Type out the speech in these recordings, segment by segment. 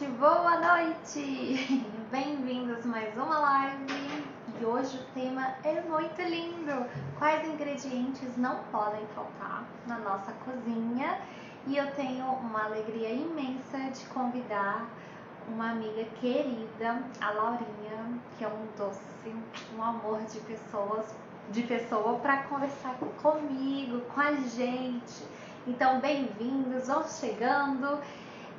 gente, boa noite! Bem-vindos a mais uma live e hoje o tema é muito lindo. Quais ingredientes não podem faltar na nossa cozinha? E eu tenho uma alegria imensa de convidar uma amiga querida, a Laurinha, que é um doce, um amor de pessoa para conversar comigo, com a gente. Então, bem-vindos, vão chegando,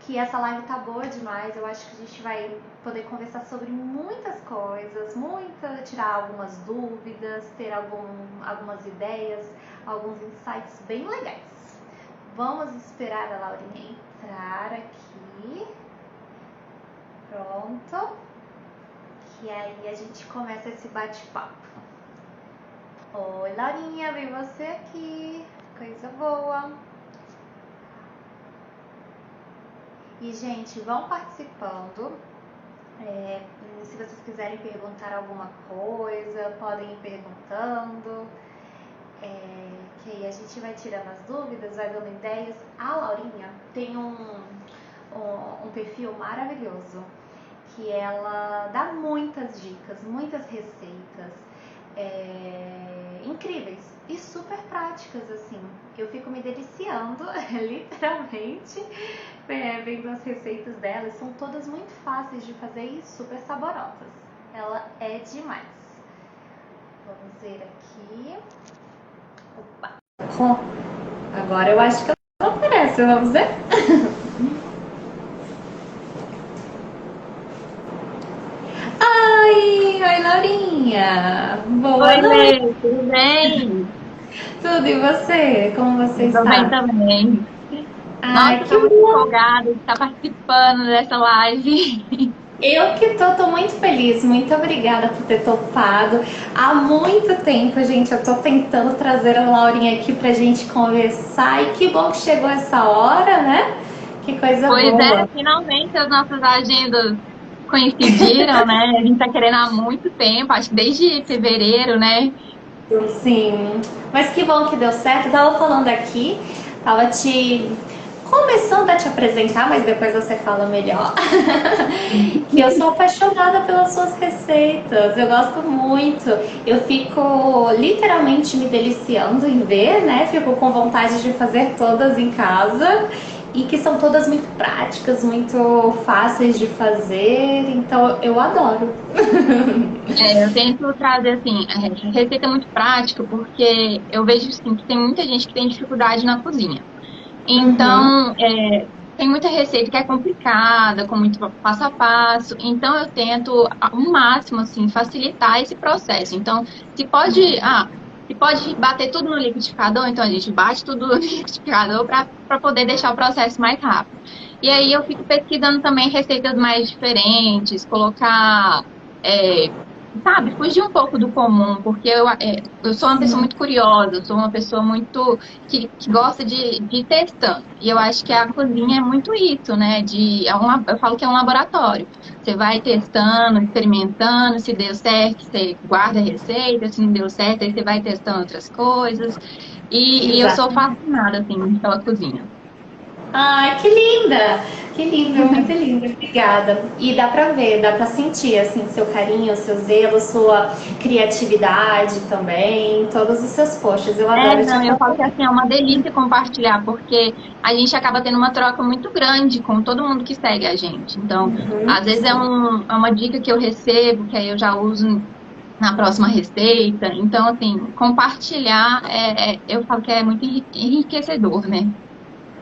que essa live tá boa demais. Eu acho que a gente vai poder conversar sobre muitas coisas, tirar algumas dúvidas, ter algumas ideias, alguns insights bem legais. Vamos esperar a Laurinha entrar aqui. Pronto. Que aí a gente começa esse bate-papo. Oi, Laurinha, vem você aqui. Coisa boa. E, gente, vão participando. Se vocês quiserem perguntar alguma coisa, podem ir perguntando. Que aí a gente vai tirando as dúvidas, vai dando ideias. A Laurinha tem um perfil maravilhoso, que ela dá muitas dicas, muitas receitas incríveis e super práticas, assim. Eu fico me deliciando, literalmente, vendo as receitas dela. São todas muito fáceis de fazer e super saborosas. Ela é demais. Vamos ver aqui. Opa! Agora eu acho que ela aparece, vamos ver? Oi, Laurinha! Boa noite! Lê, tudo bem? Tudo, e você? Como você Tô bem está? também. Ai, Nossa, que tô muito bom! empolgada de estar participando dessa live. Eu que tô muito feliz, muito obrigada por ter topado. Há muito tempo, gente, eu tô tentando trazer a Laurinha aqui pra gente conversar e que bom que chegou essa hora, né? Que coisa Pois é, boa! finalmente as nossas agendas coincidiram, né? A gente tá querendo há muito tempo, acho que desde fevereiro, né? Sim, mas que bom que deu certo. Eu tava falando aqui, tava te começando a te apresentar, mas depois você fala melhor. Que eu sou apaixonada pelas suas receitas, eu gosto muito. Eu fico literalmente me deliciando em ver, né? Fico com vontade de fazer todas em casa e que são todas muito práticas, muito fáceis de fazer, então eu adoro. Eu tento trazer, assim, a receita é muito prática, porque eu vejo, assim, que tem muita gente que tem dificuldade na cozinha. Uhum. Então, tem muita receita que é complicada, com muito passo a passo. Então, eu tento, ao máximo, assim, facilitar esse processo. Então, se pode, se pode bater tudo no liquidificador, então a gente bate tudo no liquidificador para poder deixar o processo mais rápido. E aí, eu fico pesquisando também receitas mais diferentes, colocar. é, Sabe, fugir um pouco do comum, porque eu sou uma pessoa Sim. muito curiosa, eu sou uma pessoa muito que gosta de ir testando. E eu acho que a cozinha é muito isso, né? Eu falo que é um laboratório. Você vai testando, experimentando, se deu certo, você guarda a receita, se não deu certo, aí você vai testando outras coisas. E eu sou Exato. fascinada, assim, pela cozinha. Ai, que linda! Que linda, muito linda, obrigada. E dá pra ver, dá pra sentir, assim, seu carinho, seu zelo, sua criatividade também, todos os seus posts. Eu adoro te Não, eu falo que acompanhar. assim, é uma delícia compartilhar, porque a gente acaba tendo uma troca muito grande com todo mundo que segue a gente. Então, às vezes Sim. é uma dica que eu recebo, que aí eu já uso na próxima receita. Então, assim, compartilhar, eu falo que é muito enriquecedor, né?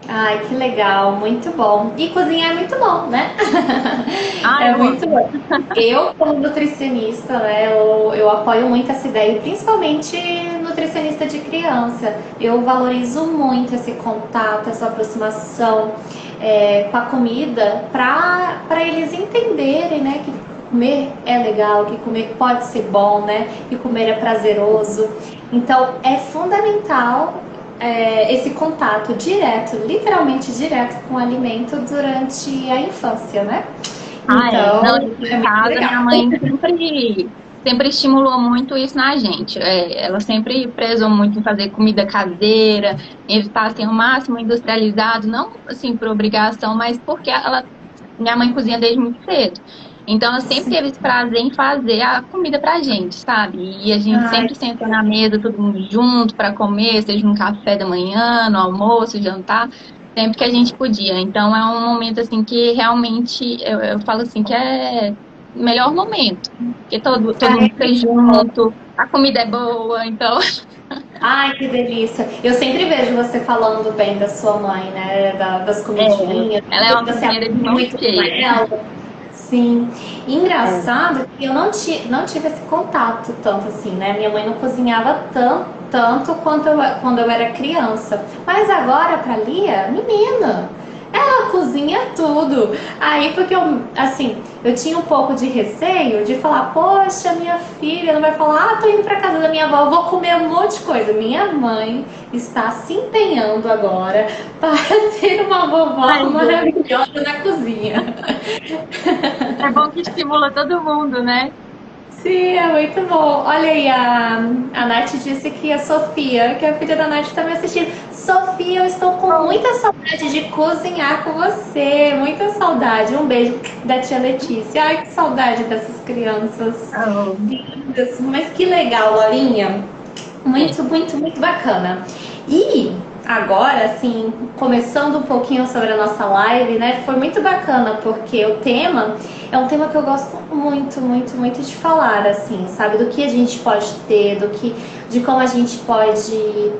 Ai, que legal, muito bom. E cozinhar é muito bom, né? Ah, É eu muito amo. bom. Eu, como nutricionista, né, eu apoio muito essa ideia, principalmente nutricionista de criança. Eu valorizo muito esse contato, essa aproximação com a comida, para eles entenderem, né, que comer é legal, que comer pode ser bom, né, que comer é prazeroso. Então, é fundamental esse contato direto, literalmente direto com o alimento durante a infância, né? Não, Então, aqui é em muito casa legal. minha mãe sempre estimulou muito isso na gente. Ela sempre prezou muito em fazer comida caseira, evitar assim, o máximo industrializado, não assim por obrigação, mas porque ela minha mãe cozinha desde muito cedo. Então, ela sempre teve esse prazer em fazer a comida pra gente, sabe? E a gente Ai, sempre senta na mesa, todo mundo junto para comer, seja no café da manhã, no almoço, jantar, sempre que a gente podia. Então, é um momento, assim, que realmente, eu falo assim, que é o melhor momento. Porque todo mundo fica junto, a comida é boa, então... ai, que delícia. Eu sempre vejo você falando bem da sua mãe, né? Das É, comidinhas, ela é que uma você cozinheira de aprende mão muito com cheia. ela. Sim. É. Engraçado que eu não tive esse contato tanto assim, né? Minha mãe não cozinhava tanto quando eu era criança. Mas agora, pra Lia, menina, ela cozinha tudo. Aí, porque eu, assim, eu tinha um pouco de receio de falar, poxa, minha filha não vai falar, tô indo pra casa da minha avó, vou comer um monte de coisa. Minha mãe está se empenhando agora para ter uma vovó Ai, gente, maravilhosa na cozinha. é bom que estimula todo mundo, né? Sim, é muito bom. Olha aí, a Nath disse que a Sofia, que a filha da Nath está me assistindo. Sofia, eu estou com muita saudade de cozinhar com você. Muita saudade. Um beijo da tia Letícia. Ai, que saudade dessas crianças Oh, lindas. Mas que legal, Laurinha. é. Muito, muito, muito bacana. E agora, assim, começando um pouquinho sobre a nossa live, né? Foi muito bacana, porque o tema é um tema que eu gosto muito, muito, muito de falar, assim, sabe? Do que a gente pode ter, de como a gente pode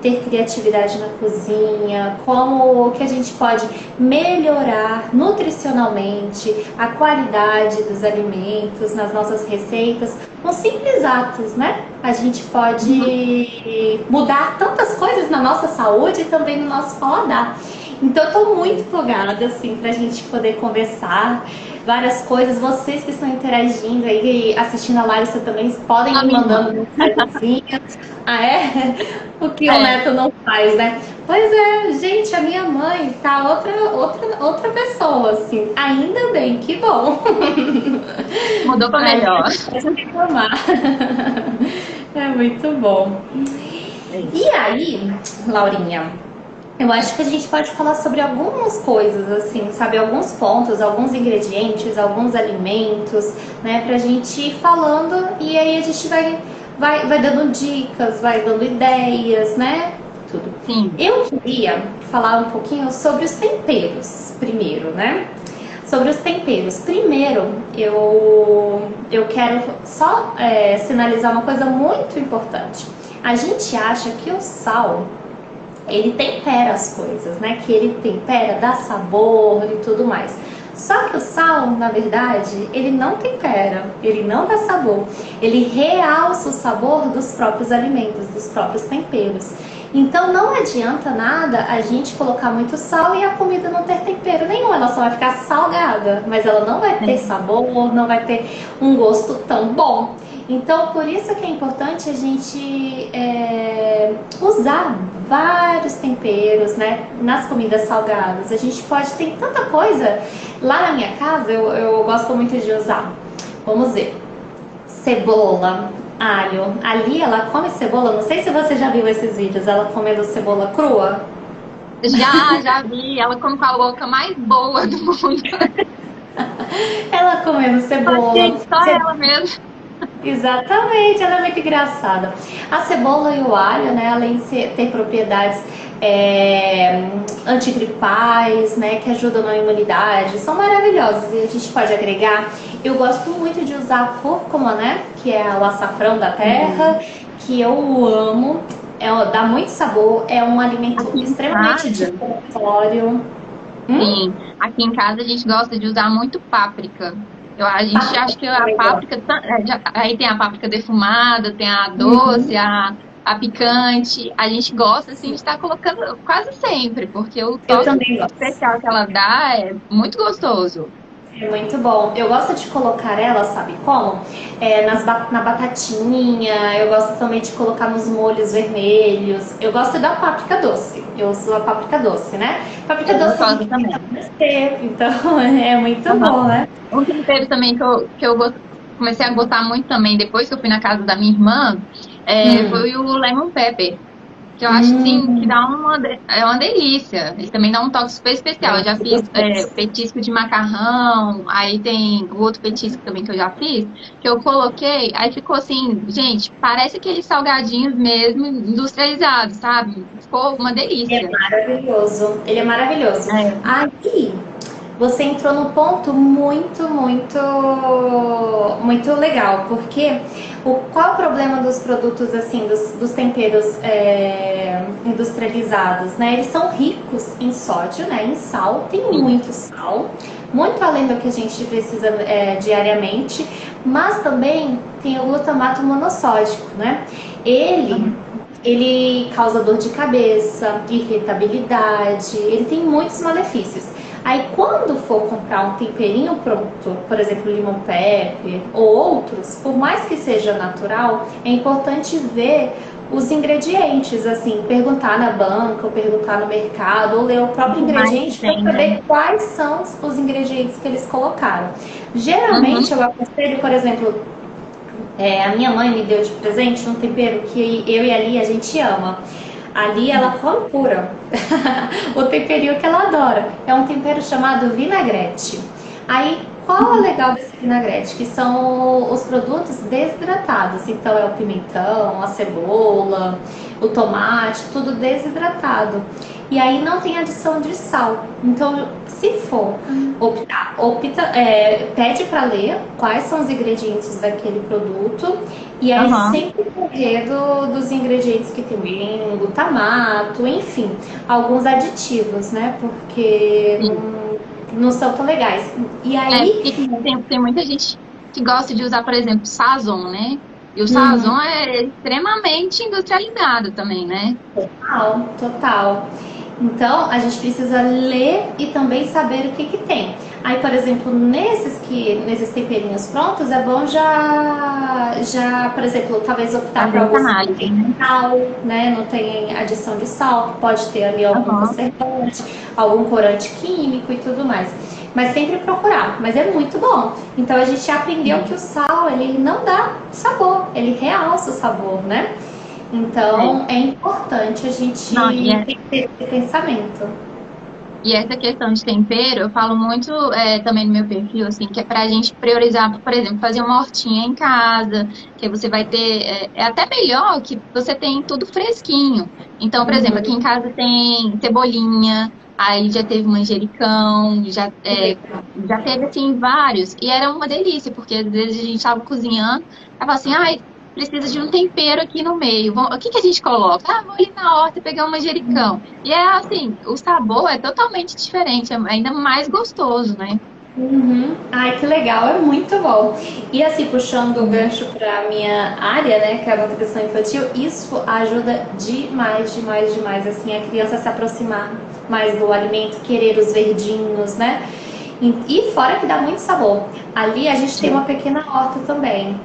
ter criatividade na cozinha, como que a gente pode melhorar nutricionalmente a qualidade dos alimentos nas nossas receitas, com simples atos, né? A gente pode mudar tantas coisas na nossa saúde e também no nosso paladar. Então, eu tô muito empolgada, assim, pra gente poder conversar várias coisas. Vocês que estão interagindo aí, assistindo a live, você também podem A ir minha irmã. mandando mensagenzinhas. Ah, é? O que o É, neto não faz, né? Pois é, gente, a minha mãe tá outra pessoa, assim. Ainda bem, que bom. mudou para Ai, melhor. pode reclamar. É muito bom. É. E aí, Laurinha, eu acho que a gente pode falar sobre algumas coisas, assim, sabe? Alguns pontos, alguns ingredientes, alguns alimentos, né? Pra gente ir falando e aí a gente vai dando dicas, vai dando ideias, né? Tudo. Sim. Eu queria falar um pouquinho sobre os temperos primeiro, né? Sobre os temperos. Primeiro, eu quero só sinalizar uma coisa muito importante. A gente acha que o sal ele tempera as coisas, né? Que ele tempera, dá sabor e tudo mais. Só que o sal, na verdade, ele não tempera, ele não dá sabor, ele realça o sabor dos próprios alimentos, dos próprios temperos. Então não adianta nada a gente colocar muito sal e a comida não ter tempero nenhum, ela só vai ficar salgada, mas ela não vai ter sabor, não vai ter um gosto tão bom. Então, por isso que é importante a gente usar vários temperos, né, nas comidas salgadas. A gente pode ter tanta coisa. Lá na minha casa, eu gosto muito de usar, vamos ver, cebola, alho. Ali ela come cebola, não sei se você já viu esses vídeos, ela comendo cebola crua. Já vi. Ela come com a boca mais boa do mundo. Ela comendo cebola. Só ela mesmo. Exatamente, ela é muito engraçada. A cebola e o alho, né, além de ter propriedades antigripais, né, que ajudam na imunidade, são maravilhosos e a gente pode agregar. Eu gosto muito de usar a cúrcuma, né, que é o açafrão da terra, que eu amo. Dá muito sabor, é um alimento Aqui em extremamente casa, anti-inflamatório. sim. Aqui em casa a gente gosta de usar muito páprica. A gente acha que a páprica. Aí tem a páprica defumada, tem a doce, a picante. A gente gosta assim de estar colocando quase sempre, porque o Eu toque também gosto. especial que ela dá é muito gostoso. É muito bom. Eu gosto de colocar ela, sabe como? Na batatinha, eu gosto também de colocar nos molhos vermelhos. Eu gosto da páprica doce. Eu uso a páprica doce, né? Páprica É doce a gostosa gente também. tem, então é muito Aham. bom, né? Um tempero também que eu comecei a gostar muito também, depois que eu fui na casa da minha irmã, Hum. foi o lemon pepper. Que eu acho, assim, que dá é uma delícia. Ele também dá um toque super especial. Eu já fiz petisco de macarrão, aí tem o outro petisco também que eu já fiz, que eu coloquei, aí ficou assim, gente, parece aqueles salgadinhos mesmo industrializados, sabe? Ficou uma Ele é delícia. maravilhoso. Ele é maravilhoso. É. Aí, você entrou num ponto muito legal, porque qual é o problema dos produtos assim, dos temperos industrializados, né? Eles são ricos em sódio, né? Em sal, tem Sim. muito sal, muito além do que a gente precisa diariamente, mas também tem o glutamato monossódico, né? Ele Uhum. ele causa dor de cabeça, irritabilidade, ele tem muitos malefícios. Aí quando for comprar um temperinho pronto, por exemplo, limão pepper ou outros, por mais que seja natural, é importante ver os ingredientes, assim, perguntar na banca, ou perguntar no mercado, ou ler o O próprio que mais que ingrediente para tem, né? saber quais são os ingredientes que eles colocaram. Geralmente Uhum. eu aconselho, por exemplo, a minha mãe me deu de presente um tempero que eu e a Lia a gente ama. A Lia, ela come pura. O temperinho que ela adora. É um tempero chamado vinagrete. Aí, qual é o legal desse vinagrete? Que são os produtos desidratados. Então, é o pimentão, a cebola, o tomate, tudo desidratado. E aí não tem adição de sal. Então, se for optar, pede para ler quais são os ingredientes daquele produto e aí Aham. sempre correr dos ingredientes que tem glutamato, enfim, alguns aditivos, né? Porque Sim. não são tão legais. E É, aí, porque tem muita gente que gosta de usar, por exemplo, Sazon, né? E o uhum, Sazon é extremamente industrializado também, né? total, total. Então, a gente precisa ler e também saber o que que tem. Aí, por exemplo, nesses temperinhos prontos, é bom por exemplo, talvez optar por Fazer essa alguns que não análise, tem né? sal, né? Não tem adição de sal, pode ter ali algum Aham. conservante, algum corante químico e tudo mais. Mas sempre procurar, mas é muito bom. Então a gente aprendeu que o sal, ele não dá sabor, ele realça o sabor, né? É. Então é importante a gente Não, ter esse pensamento. e essa questão de tempero, eu falo muito também no meu perfil, assim, que é pra gente priorizar, por exemplo, fazer uma hortinha em casa, que aí você vai ter, é até melhor que você tem tudo fresquinho. Então, por exemplo, aqui Uhum. em casa tem cebolinha, aí já teve manjericão, Que legal. já teve, assim, vários, e era uma delícia, porque às vezes a gente tava cozinhando, tava assim, ai, precisa de um tempero aqui no meio, o que que a gente coloca? Ah, vou ali na horta pegar um manjericão. E é assim, o sabor é totalmente diferente, é ainda mais gostoso, né? Uhum. Ai, que legal, é muito bom. E assim, puxando o Uhum. gancho para a minha área, né, que é a nutrição infantil, isso ajuda demais, demais, demais, assim, a criança se aproximar mais do alimento, querer os verdinhos, né? E fora que dá muito sabor. Ali a gente tem uma Sim. pequena horta também.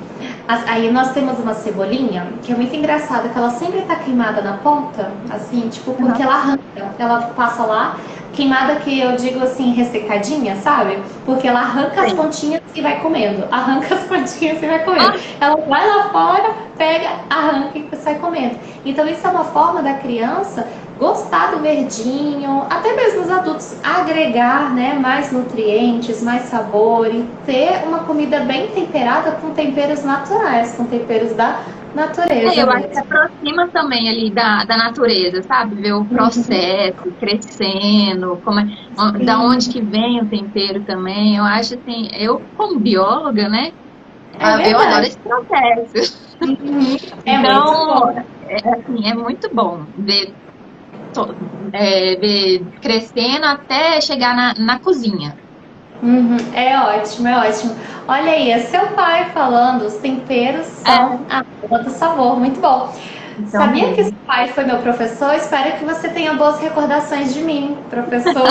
Aí nós temos uma cebolinha, que é muito engraçada, que ela sempre tá queimada na ponta, assim, tipo, porque Uhum. ela arranca, ela passa lá, queimada que eu digo assim, ressecadinha, sabe? Porque ela arranca as Sim. pontinhas e vai comendo, arranca as pontinhas e vai comendo. Ah, Ela vai lá fora, pega, arranca e sai comendo. Então isso é uma forma da criança gostar do verdinho, até mesmo os adultos agregar, né, mais nutrientes, mais sabor e ter uma comida bem temperada com temperos naturais, com temperos da natureza eu acho que mesmo. aproxima também ali da natureza, sabe? Ver o processo crescendo, da onde Sim, que vem o tempero também. Eu acho assim, eu como bióloga, né? é Eu adoro verdade. esse processo. Uhum. É muito Então, bom. assim, é muito bom ver crescendo até chegar na cozinha. Uhum. É ótimo, é ótimo. Olha aí, é seu pai falando, os temperos É, são a alma do sabor, muito bom. então Sabia que seu mesmo. pai foi meu professor? Espero que você tenha boas recordações de mim, professor.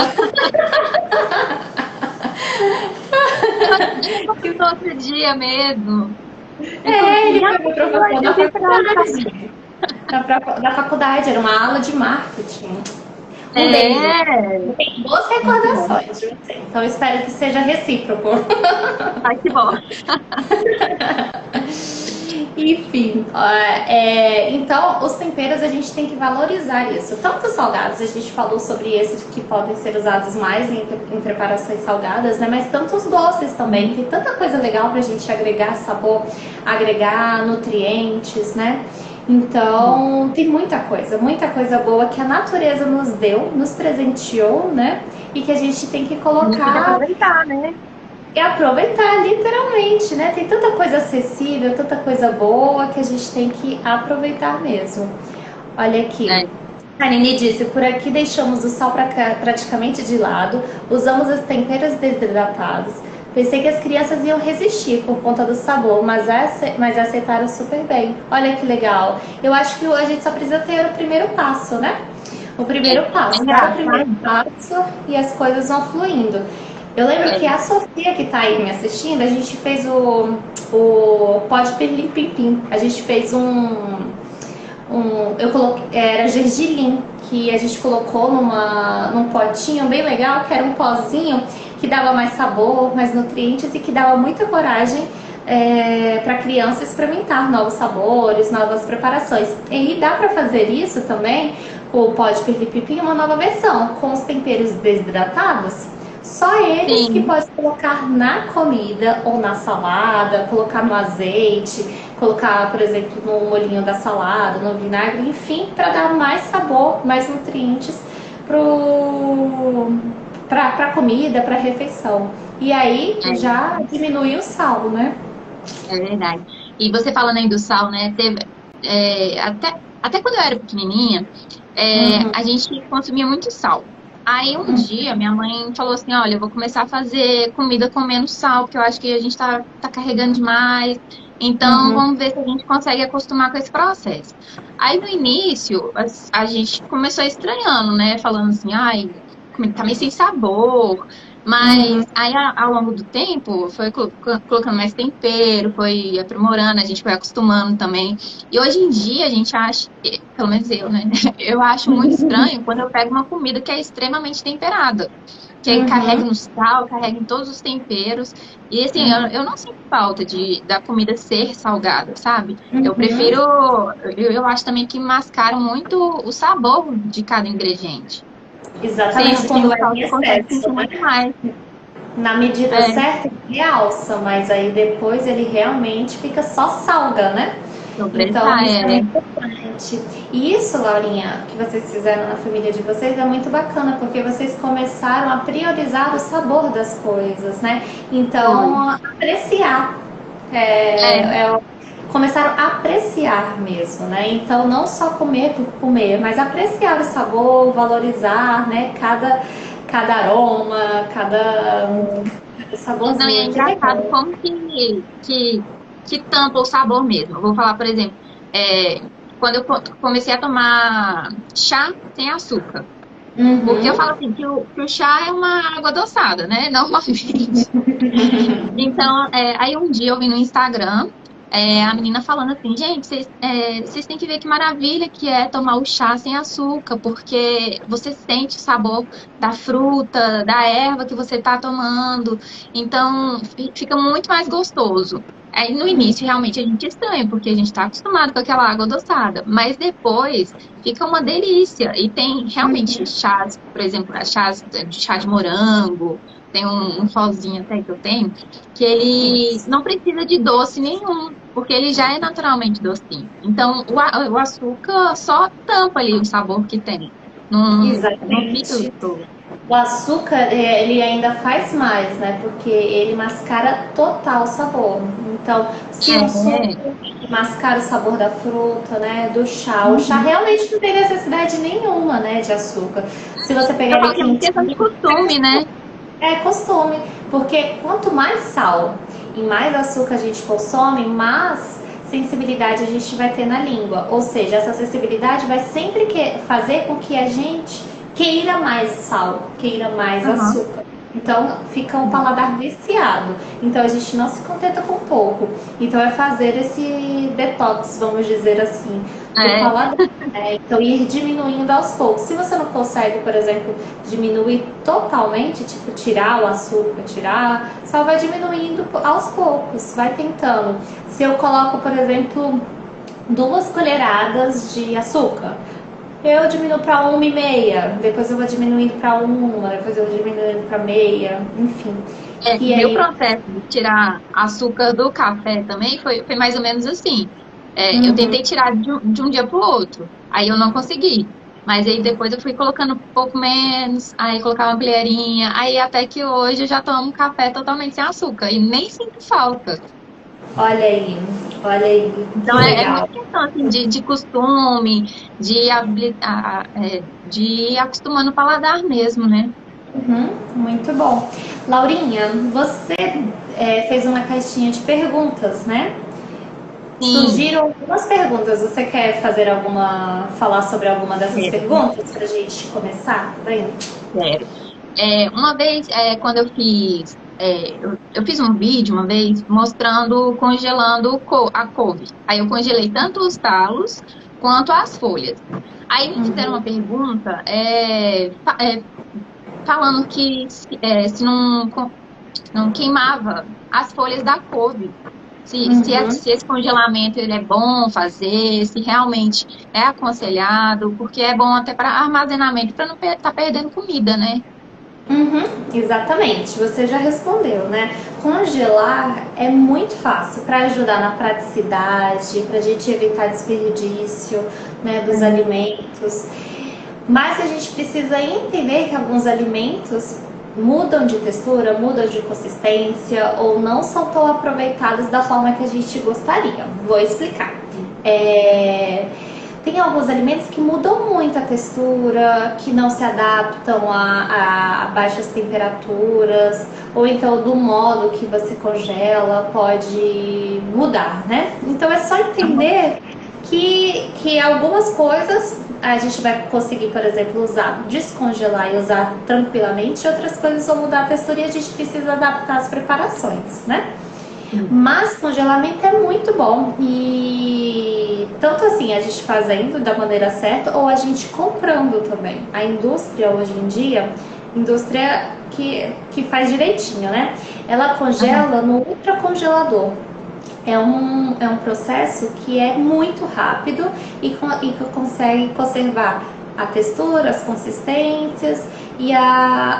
A gente conversou outro dia mesmo. Ele Inclusive, foi meu ai, professor eu na vi pra saber. faculdade. Na faculdade, era uma aula de marketing. Um beijo. É, Tem boas muito bom. recordações de você. Então, espero que seja recíproco. Ai, que bom. Enfim, então os temperos a gente tem que valorizar isso. Tanto os salgados, a gente falou sobre esses que podem ser usados mais em preparações salgadas, né? Mas tanto os doces também, tem tanta coisa legal pra gente agregar sabor, agregar nutrientes, né? Então tem muita coisa boa que a natureza nos deu, nos presenteou, né? E que a gente tem que Tem que colocar aproveitar, né? e aproveitar, literalmente, né? Tem tanta coisa acessível, tanta coisa boa que a gente tem que aproveitar mesmo. Olha aqui. É. A Nini disse, por aqui deixamos o sal praticamente de lado, usamos os temperos desidratados. Pensei que as crianças iam resistir por conta do sabor, mas aceitaram super bem. Olha que legal. Eu acho que a gente só precisa ter o primeiro passo, né? O primeiro passo, dar o primeiro passo e as coisas vão fluindo. Eu lembro que a Sofia, que tá aí me assistindo, a gente fez o Pode Perlim Pim Pim. A gente fez eu coloquei, era gergelim, que a gente colocou num potinho bem legal, que era um pozinho que dava mais sabor, mais nutrientes e que dava muita coragem para criança experimentar novos sabores, novas preparações. E dá para fazer isso também, o Pode Perlim Pim Pim, uma nova versão, com os temperos desidratados. Só eles que pode colocar na comida ou na salada, colocar no azeite, colocar, por exemplo, no molhinho da salada, no vinagre, enfim, para dar mais sabor, mais nutrientes para a comida, para a refeição. E aí já diminui o sal, né? É verdade. E você falando aí do sal, né? Até quando eu era pequenininha, a gente consumia muito sal. Aí um dia minha mãe falou assim, olha, eu vou começar a fazer comida com menos sal, porque eu acho que a gente tá carregando demais. Então vamos ver se a gente consegue acostumar com esse processo. Aí no início a gente começou estranhando, né? Falando assim, ai, comida tá meio sem sabor. Mas aí ao longo do tempo foi colocando mais tempero, foi aprimorando, a gente foi acostumando também. E hoje em dia a gente acha, pelo menos eu, né? Eu acho muito estranho quando eu pego uma comida que é extremamente temperada. Que aí carrega no sal, carrega em todos os temperos. E assim, eu não sinto falta da comida ser salgada, sabe? Eu prefiro. Eu acho também que mascaram muito o sabor de cada ingrediente. Exatamente, quando é em excesso, né? Muito mais. Na medida certa, ele realça, mas aí depois ele realmente fica só salga, né? Então, isso é importante. E isso, Laurinha, que vocês fizeram na família de vocês é muito bacana, porque vocês começaram a priorizar o sabor das coisas, né? Então, apreciar. Começaram a apreciar mesmo, né? Então, não só comer por comer, mas apreciar o sabor, valorizar, né? Cada aroma, cada saborzinho. Não, e é engraçado como que tampa o sabor mesmo. Eu vou falar, por exemplo, quando eu comecei a tomar chá sem açúcar. Porque eu falo assim, que o chá é uma água adoçada, né? Normalmente. Então, aí um dia eu vi no Instagram a menina falando assim, gente, vocês têm que ver que maravilha que é tomar o chá sem açúcar, porque você sente o sabor da fruta, da erva que você está tomando, então fica muito mais gostoso. Aí no início realmente a gente estranha, porque a gente está acostumado com aquela água adoçada, mas depois fica uma delícia. E tem realmente chás, por exemplo, chá de morango, tem um pozinho até que eu tenho, que ele não precisa de doce nenhum, porque ele já é naturalmente docinho. Então, o açúcar só tampa ali o sabor que tem. Exatamente. Não fica... O açúcar, ele ainda faz mais, né? Porque ele mascara total o sabor. Então, se o suco mascara o sabor da fruta, né? Do chá. O chá realmente não tem necessidade nenhuma, né? De açúcar. Se você pegar ele quente... É de costume, né? É costume. Porque quanto mais sal e mais açúcar a gente consome, mais sensibilidade a gente vai ter na língua. Ou seja, essa sensibilidade vai sempre fazer com que a gente queira mais sal, queira mais açúcar. Então fica um paladar viciado. Então a gente não se contenta com pouco. Então é fazer esse detox, vamos dizer assim, do É, paladar. Né? Então ir diminuindo aos poucos. Se você não consegue, por exemplo, diminuir totalmente, tipo tirar o açúcar, tirar, só vai diminuindo aos poucos, vai tentando. Se eu coloco, por exemplo, 2 colheradas de açúcar, eu diminuo para 1,5, depois eu vou diminuindo para 1, depois eu vou diminuindo para meia, enfim. E meu aí, processo de tirar açúcar do café também foi mais ou menos assim. Eu uhum. tentei tirar de um dia para o outro, aí eu não consegui. Mas aí depois eu fui colocando um pouco menos, aí colocava uma colherinha, aí até que hoje eu já tomo café totalmente sem açúcar e nem sinto falta. Olha aí, olha aí, que Então é legal. muita questão assim, de costume, de ir acostumando o paladar mesmo, né? Uhum, muito bom. Laurinha, você fez uma caixinha de perguntas, né? Sim, Surgiram algumas perguntas. Você quer falar sobre alguma dessas quero, perguntas para a gente começar? Bem, quero. Uma vez, quando eu fiz um vídeo uma vez mostrando congelando a couve. Aí eu congelei tanto os talos quanto as folhas. Aí me fizeram uma pergunta falando que se não queimava as folhas da couve. uhum. Se esse congelamento ele é bom fazer, se realmente é aconselhado, porque é bom até para armazenamento, para não estar perdendo comida, né? Uhum, exatamente, você já respondeu, né? Congelar é muito fácil para ajudar na praticidade, para a gente evitar desperdício, né, dos alimentos. Mas a gente precisa entender que alguns alimentos mudam de textura, mudam de consistência ou não são tão aproveitados da forma que a gente gostaria. Vou explicar. É, Tem alguns alimentos que mudam muito a textura, que não se adaptam a baixas temperaturas, ou então do modo que você congela pode mudar, né? Então é só entender que algumas coisas a gente vai conseguir, por exemplo, usar, descongelar e usar tranquilamente, e outras coisas vão mudar a textura e a gente precisa adaptar as preparações, né? Mas congelamento é muito bom e tanto assim a gente fazendo da maneira certa ou a gente comprando também. A indústria hoje em dia, indústria que faz direitinho, né? Ela Aham. congela no ultracongelador. É um processo que é muito rápido e que consegue conservar a textura, as consistências e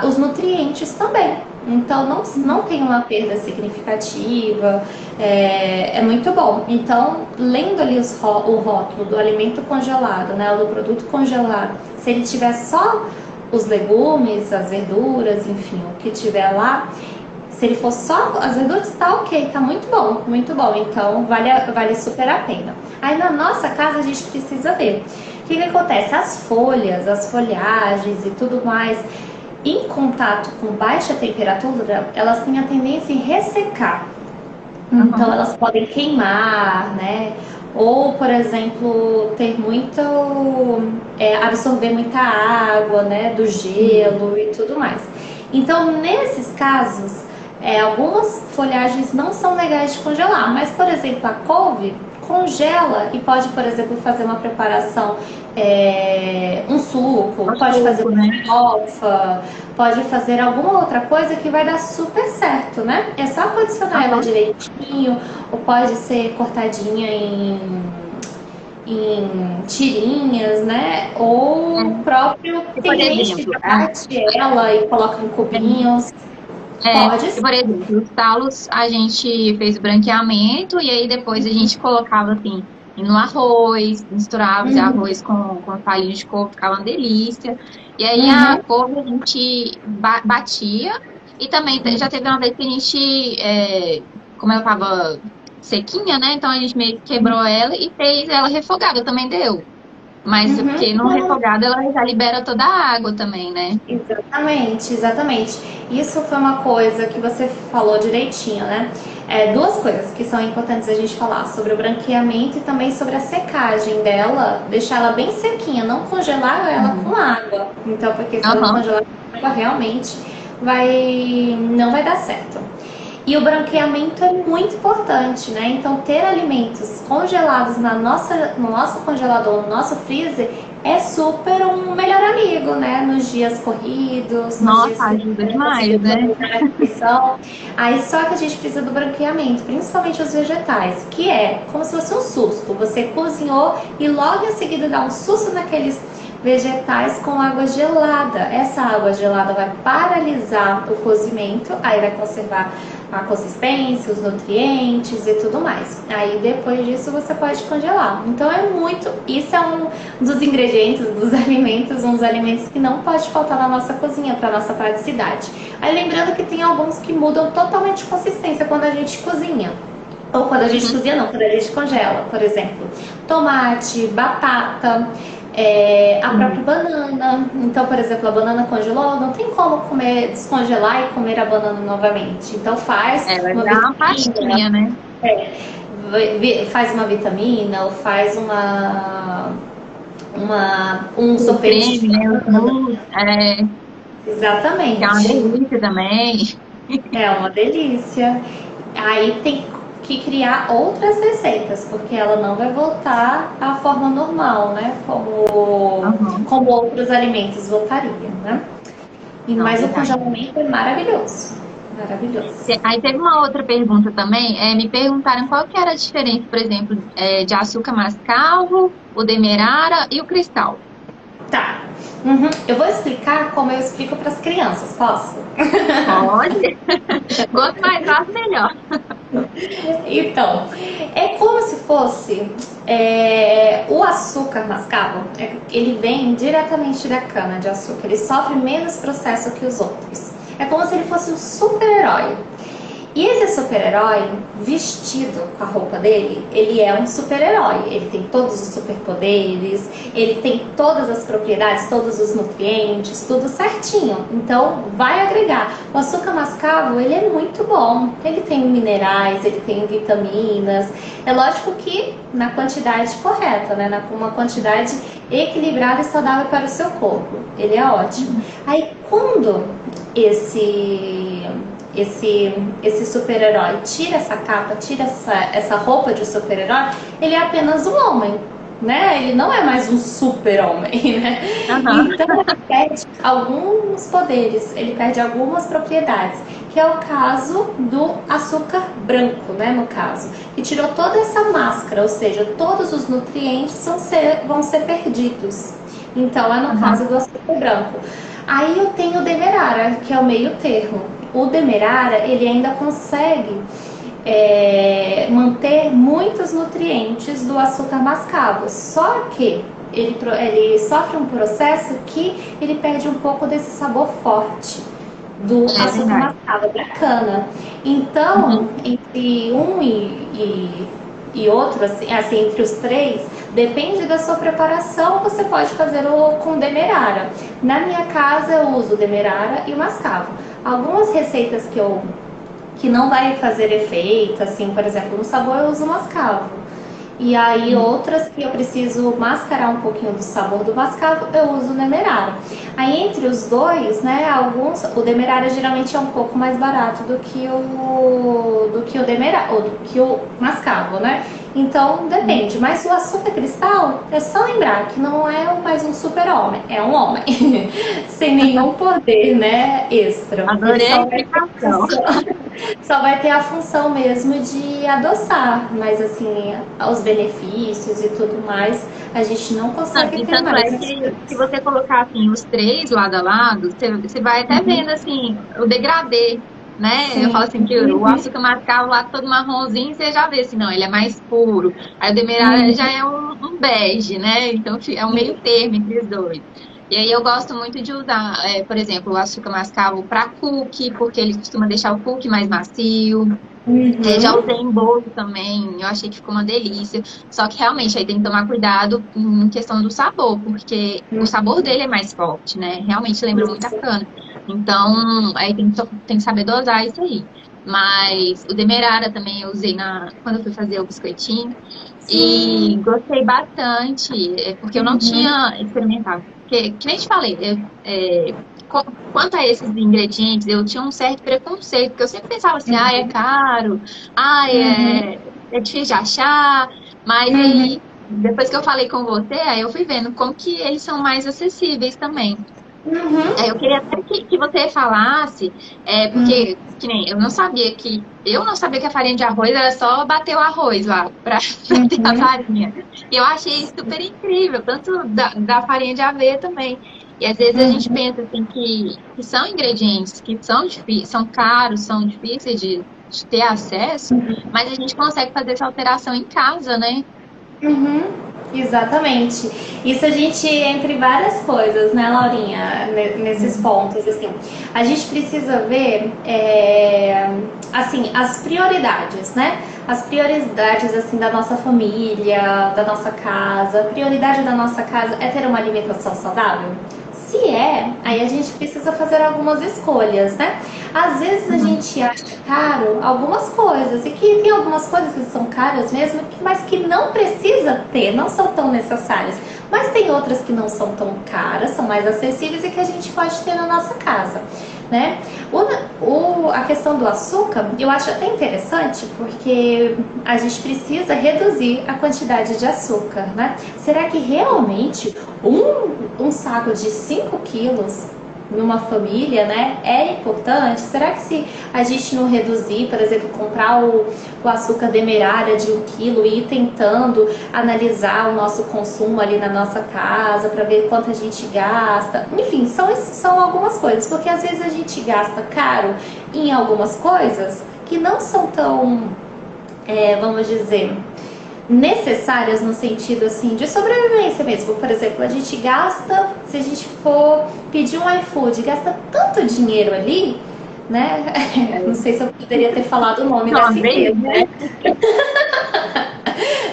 os nutrientes também. Então não tem uma perda significativa, é muito bom. Então, lendo ali o rótulo do alimento congelado, né, do produto congelado, se ele tiver só os legumes, as verduras, enfim, o que tiver lá, se ele for só as verduras, tá ok, tá muito bom, muito bom. Então vale super a pena. Aí na nossa casa a gente precisa ver. O que acontece? As folhas, as folhagens e tudo mais, em contato com baixa temperatura, elas têm a tendência em ressecar. Então Aham. elas podem queimar, né? Ou, por exemplo, ter muito. Absorver muita água, né? Do gelo e tudo mais. Então, nesses casos, algumas folhagens não são legais de congelar, mas, por exemplo, a couve congela e pode, por exemplo, fazer uma preparação, um suco, O pode fazer suco, uma né? farofa, pode fazer alguma outra coisa que vai dar super certo, né? É só condicionar ela Aham. direitinho, ou pode ser cortadinha em tirinhas, né? Ou o próprio. Por Tem gente que exemplo, já bate ela e coloca em cubinhos. Pode e ser. por exemplo, os talos a gente fez o branqueamento e aí depois a gente colocava assim no arroz, misturava esse Uhum, arroz com farinha de coco, ficava uma delícia. E aí a uhum, couve a gente batia e também já teve uma vez que a gente, como ela tava sequinha, né? Então a gente meio que quebrou ela e fez ela refogada, também deu. Mas é porque no uhum. refogado ela já libera toda a água também, né? Exatamente, exatamente. Isso foi uma coisa que você falou direitinho, né? Duas coisas que são importantes a gente falar sobre o branqueamento e também sobre a secagem dela, deixar ela bem sequinha, não congelar ela com Uhum. água. Então, porque se ela Aham. congelar com água, realmente não vai dar certo. E o branqueamento é muito importante, né? Então, ter alimentos congelados no nosso congelador, no nosso freezer, é super um melhor amigo, né? Nos dias corridos, nos dias Nossa, que ajuda não conseguir demais, né? planejar a refeição. Aí só que a gente precisa do branqueamento, principalmente os vegetais, que é como se fosse um susto. Você cozinhou e logo em seguida dá um susto naqueles vegetais com água gelada. Essa água gelada vai paralisar o cozimento, aí vai conservar a consistência, os nutrientes e tudo mais. Aí depois disso você pode congelar. Então isso é um dos ingredientes dos alimentos, uns alimentos que não pode faltar na nossa cozinha para nossa praticidade. Aí lembrando que tem alguns que mudam totalmente de consistência quando a gente cozinha. Ou quando a gente cozinha não, quando a gente congela, por exemplo, tomate, batata, a própria banana. Então, por exemplo, a banana congelou, não tem como descongelar e comer a banana novamente. Então Vai dar uma pastinha, né? Faz uma vitamina ou faz um sorvete creme, né? Exatamente. Que é uma delícia também. É uma delícia. Aí tem que criar outras receitas, porque ela não vai voltar à forma normal, né? Como outros alimentos voltariam, né? Mas o congelamento é maravilhoso. Maravilhoso. Aí teve uma outra pergunta também. Me perguntaram qual que era a diferença, por exemplo, de açúcar mascavo, o demerara e o cristal. Tá. Eu vou explicar como eu explico para as crianças, posso? Pode. Quanto mais rápido, melhor. Então, é como se fosse o açúcar mascavo, ele vem diretamente da cana de açúcar, ele sofre menos processo que os outros. É como se ele fosse um super-herói. E esse super-herói, vestido com a roupa dele, ele é um super-herói. Ele tem todos os superpoderes, ele tem todas as propriedades, todos os nutrientes, tudo certinho. Então, vai agregar. O açúcar mascavo, ele é muito bom. Ele tem minerais, ele tem vitaminas. É lógico que na quantidade correta, né? Uma quantidade equilibrada e saudável para o seu corpo. Ele é ótimo. Aí, quando esse super-herói tira essa capa, tira essa roupa de super-herói, ele é apenas um homem, né? Ele não é mais um super-homem, né? Então ele perde alguns poderes, ele perde algumas propriedades, que é o caso do açúcar branco, né? No caso, que tirou toda essa máscara, ou seja, todos os nutrientes vão ser perdidos. Então é no caso do açúcar branco. Aí eu tenho o demerara, que é o meio termo. O demerara, ele ainda consegue manter muitos nutrientes do açúcar mascavo, só que ele sofre um processo que ele perde um pouco desse sabor forte do açúcar mascavo, da cana. Então, entre um e outro, assim, entre os três, depende da sua preparação, você pode fazer com demerara. Na minha casa eu uso o demerara e o mascavo. Algumas receitas que não vai fazer efeito, assim, por exemplo, no sabor eu uso o mascavo. E aí outras que eu preciso mascarar um pouquinho do sabor do mascavo, eu uso o demerara. Aí entre os dois, né, o demerara geralmente é um pouco mais barato do que o demerara, ou do que o mascavo, né? Então depende, mas o açúcar cristal é só lembrar que não é mais um super-homem, é um homem sem nenhum poder, né, extra. Adorei a explicação. Só vai ter a função mesmo de adoçar, mas assim, os benefícios e tudo mais, a gente não consegue ter mais. É que se você colocar assim os três lado a lado, você vai até vendo assim o degradê, né? Sim. Eu falo assim que o açúcar mascavo lá todo marronzinho, você já vê assim, não, ele é mais puro. Aí o demerara já é um bege, né? Então é um meio termo entre os dois. E aí eu gosto muito de usar, por exemplo, o açúcar mascavo para cookie, porque ele costuma deixar o cookie mais macio. Já usei em bolo também, eu achei que ficou uma delícia. Só que realmente aí tem que tomar cuidado em questão do sabor, porque o sabor dele é mais forte, né? Realmente lembra muito a cana. Então, aí tem que saber dosar isso aí. Mas o demerara também eu usei quando eu fui fazer o biscoitinho. Sim. E gostei bastante, porque eu não tinha experimentado. Porque, que nem te falei, quanto a esses ingredientes, eu tinha um certo preconceito, porque eu sempre pensava assim, ah, é caro, ah, Uhum, é difícil de achar, mas uhum, aí, depois que eu falei com você, aí eu fui vendo como que eles são mais acessíveis também. uhum, Eu queria até que você falasse, uhum. porque que nem eu não sabia que a farinha de arroz era só bater o arroz lá para ter a Uhum. farinha. E eu achei super incrível, tanto da farinha de aveia também. E às vezes a gente Uhum. pensa assim que são ingredientes que são caros, são difíceis de ter acesso, mas a gente consegue fazer essa alteração em casa, né? Uhum, exatamente. Isso a gente entre várias coisas, né, Laurinha, nesses pontos, assim. A gente precisa ver, assim, as prioridades, né? As prioridades, assim, da nossa família, da nossa casa. A prioridade da nossa casa é ter uma alimentação saudável? Se é, aí a gente precisa fazer algumas escolhas, né? Às vezes a Uhum. gente acha caro algumas coisas e que tem algumas coisas que são caras mesmo, mas que não precisa ter, não são tão necessárias. Mas tem outras que não são tão caras, são mais acessíveis e que a gente pode ter na nossa casa, né? A questão do açúcar, eu acho até interessante porque a gente precisa reduzir a quantidade de açúcar, né? Será que realmente um saco de 5 quilos numa família, né, é importante? Será que se a gente não reduzir, por exemplo, comprar o açúcar demerara de 1 quilo e ir tentando analisar o nosso consumo ali na nossa casa para ver quanto a gente gasta? Enfim, são algumas coisas, porque às vezes a gente gasta caro em algumas coisas que não são tão, vamos dizer, necessárias no sentido assim de sobrevivência mesmo. Por exemplo, a gente gasta, se a gente for pedir um iFood, gasta tanto dinheiro ali, né? Não sei se eu poderia ter falado o nome Uma dessa vez, empresa, né?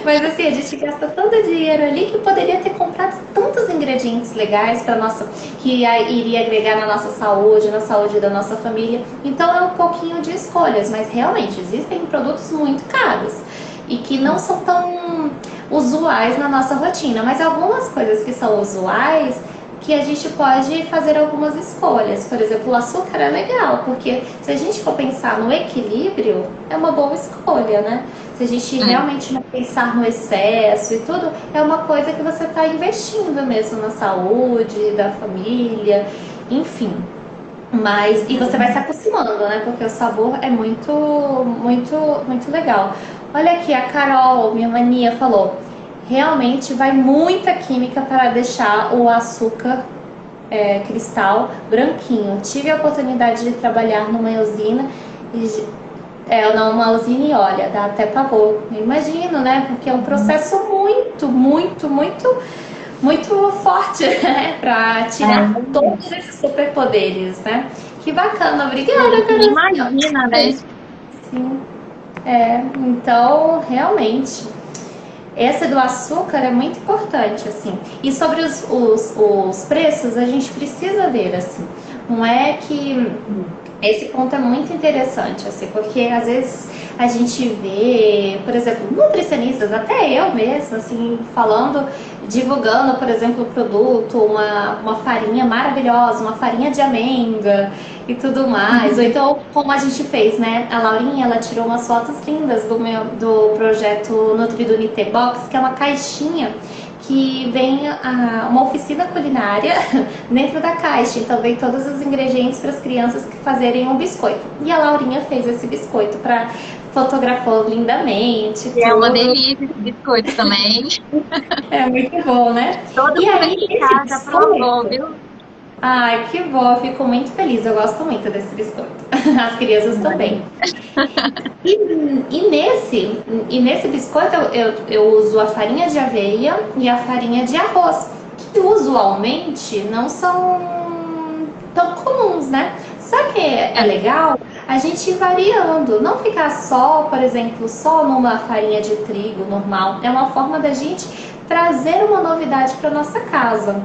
mas assim, a gente gasta tanto dinheiro ali que poderia ter comprado tantos ingredientes legais para nossa, que iria agregar na nossa saúde, na saúde da nossa família. Então é um pouquinho de escolhas, mas realmente existem produtos muito caros e que não são tão usuais na nossa rotina, mas algumas coisas que são usuais que a gente pode fazer algumas escolhas. Por exemplo, o açúcar é legal, porque se a gente for pensar no equilíbrio, é uma boa escolha, né? Se a gente É. realmente não pensar no excesso e tudo, é uma coisa que você está investindo mesmo na saúde da família, enfim. Mas, e você vai se acostumando, né? Porque o sabor é muito, muito, muito legal. Olha aqui, a Carol, minha mania, falou: realmente vai muita química para deixar o açúcar cristal branquinho. Tive a oportunidade de trabalhar numa usina e numa usina e olha, dá até pavor. Eu imagino, né? Porque é um processo muito, muito, muito, muito forte, né? Para tirar todos esses superpoderes, né? Que bacana, A obrigada, gente nem Carol. imagina, né? Sim, então realmente essa do açúcar é muito importante, assim. E sobre os preços, a gente precisa ver, assim. Não é que esse ponto é muito interessante, assim, porque às vezes a gente vê, por exemplo, nutricionistas, até eu mesma, assim, falando, divulgando, por exemplo, o produto, uma farinha maravilhosa, uma farinha de amêndoa e tudo mais. Ou então, como a gente fez, né? A Laurinha, ela tirou umas fotos lindas do projeto Nutri do Nite Box, que é uma caixinha que vem uma oficina culinária dentro da caixa. Então vem todos os ingredientes para as crianças que fazerem um biscoito. E a Laurinha fez esse biscoito para fotografou lindamente, E é uma tudo. delícia esse biscoito também. É muito bom, né? Todo E mundo aqui aí em esse casa aprovou, biscoito, viu? ai, que bom, eu fico muito feliz. Eu gosto muito desse biscoito. As crianças também. E, e nesse biscoito eu uso a farinha de aveia e a farinha de arroz, que usualmente não são tão comuns, né? Só que é É. legal a gente ir variando, não ficar só, por exemplo, só numa farinha de trigo normal. É uma forma da gente trazer uma novidade para nossa casa.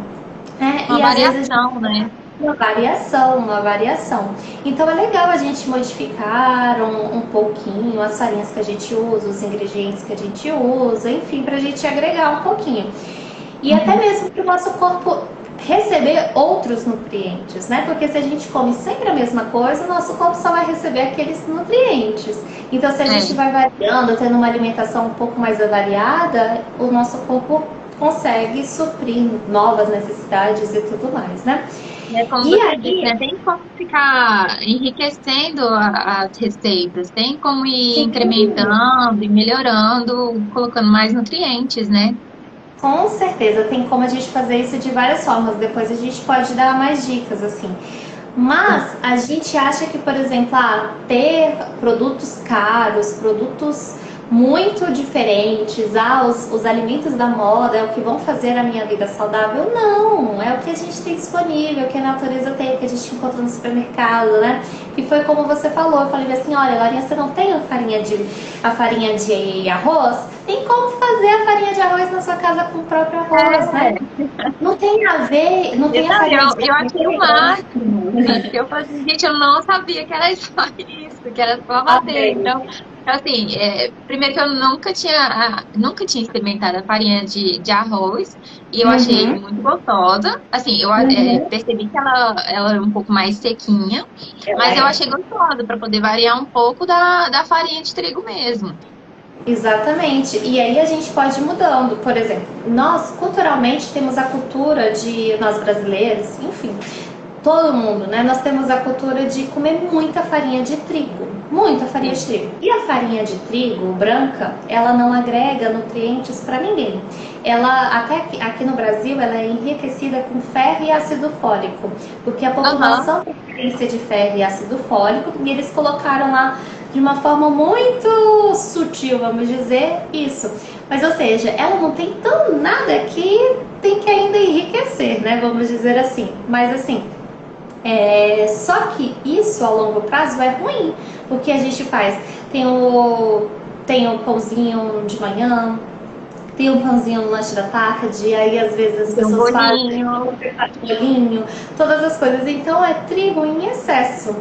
Uma E às vezes variação, né? uma variação. Então é legal a gente modificar um pouquinho as farinhas que a gente usa, os ingredientes que a gente usa, enfim, para a gente agregar um pouquinho. E até mesmo para o nosso corpo receber outros nutrientes, né? Porque se a gente come sempre a mesma coisa, o nosso corpo só vai receber aqueles nutrientes. Então, se a gente vai variando, tendo uma alimentação um pouco mais variada, o nosso corpo consegue suprir novas necessidades e tudo mais, né? Como E você disse, aí, né? Tem como ficar enriquecendo as receitas, tem como ir sim, incrementando e melhorando, colocando mais nutrientes, né? com certeza, tem como a gente fazer isso de várias formas. Depois a gente pode dar mais dicas, assim. Mas a gente acha que, por exemplo, ter produtos caros, produtos muito diferentes, os alimentos da moda é o que vão fazer a minha vida saudável. Não, é o que a gente tem disponível, que a natureza tem, que a gente encontra no supermercado, né? E foi como você falou, eu falei assim, olha, Larinha, você não tem a farinha de arroz? Tem como fazer a farinha de arroz na sua casa com o próprio arroz, né? Não tem a ver, não tem a farinha de Eu arroz achei o integral. máximo, assim, porque eu falei assim, gente, eu não sabia que era só isso, que era só manteiga. Amei. Então, assim, primeiro que eu nunca tinha experimentado a farinha de arroz, e eu achei Uhum, muito gostosa. Assim, eu uhum. percebi que ela é um pouco mais sequinha, Ela mas eu é. achei gostosa, para poder variar um pouco da farinha de trigo mesmo. Exatamente. E aí a gente pode ir mudando. Por exemplo, nós culturalmente temos a cultura de nós brasileiros, enfim, todo mundo, né? Nós temos a cultura de comer muita farinha de trigo, muita farinha de Sim. trigo. E a farinha de trigo branca, ela não agrega nutrientes para ninguém. Ela até aqui no Brasil, ela é enriquecida com ferro e ácido fólico, porque a Aham. população tem carência de ferro e ácido fólico e eles colocaram lá de uma forma muito sutil, vamos dizer, isso. Mas, ou seja, ela não tem tão nada que tem que ainda enriquecer, né? Vamos dizer assim. Mas, assim, só que isso a longo prazo é ruim, porque a gente faz, tem o pãozinho de manhã, tem o pãozinho no lanche da tarde, aí às vezes as Tem um pessoas fazem bolinho. bolinho, todas as coisas, então é trigo em excesso.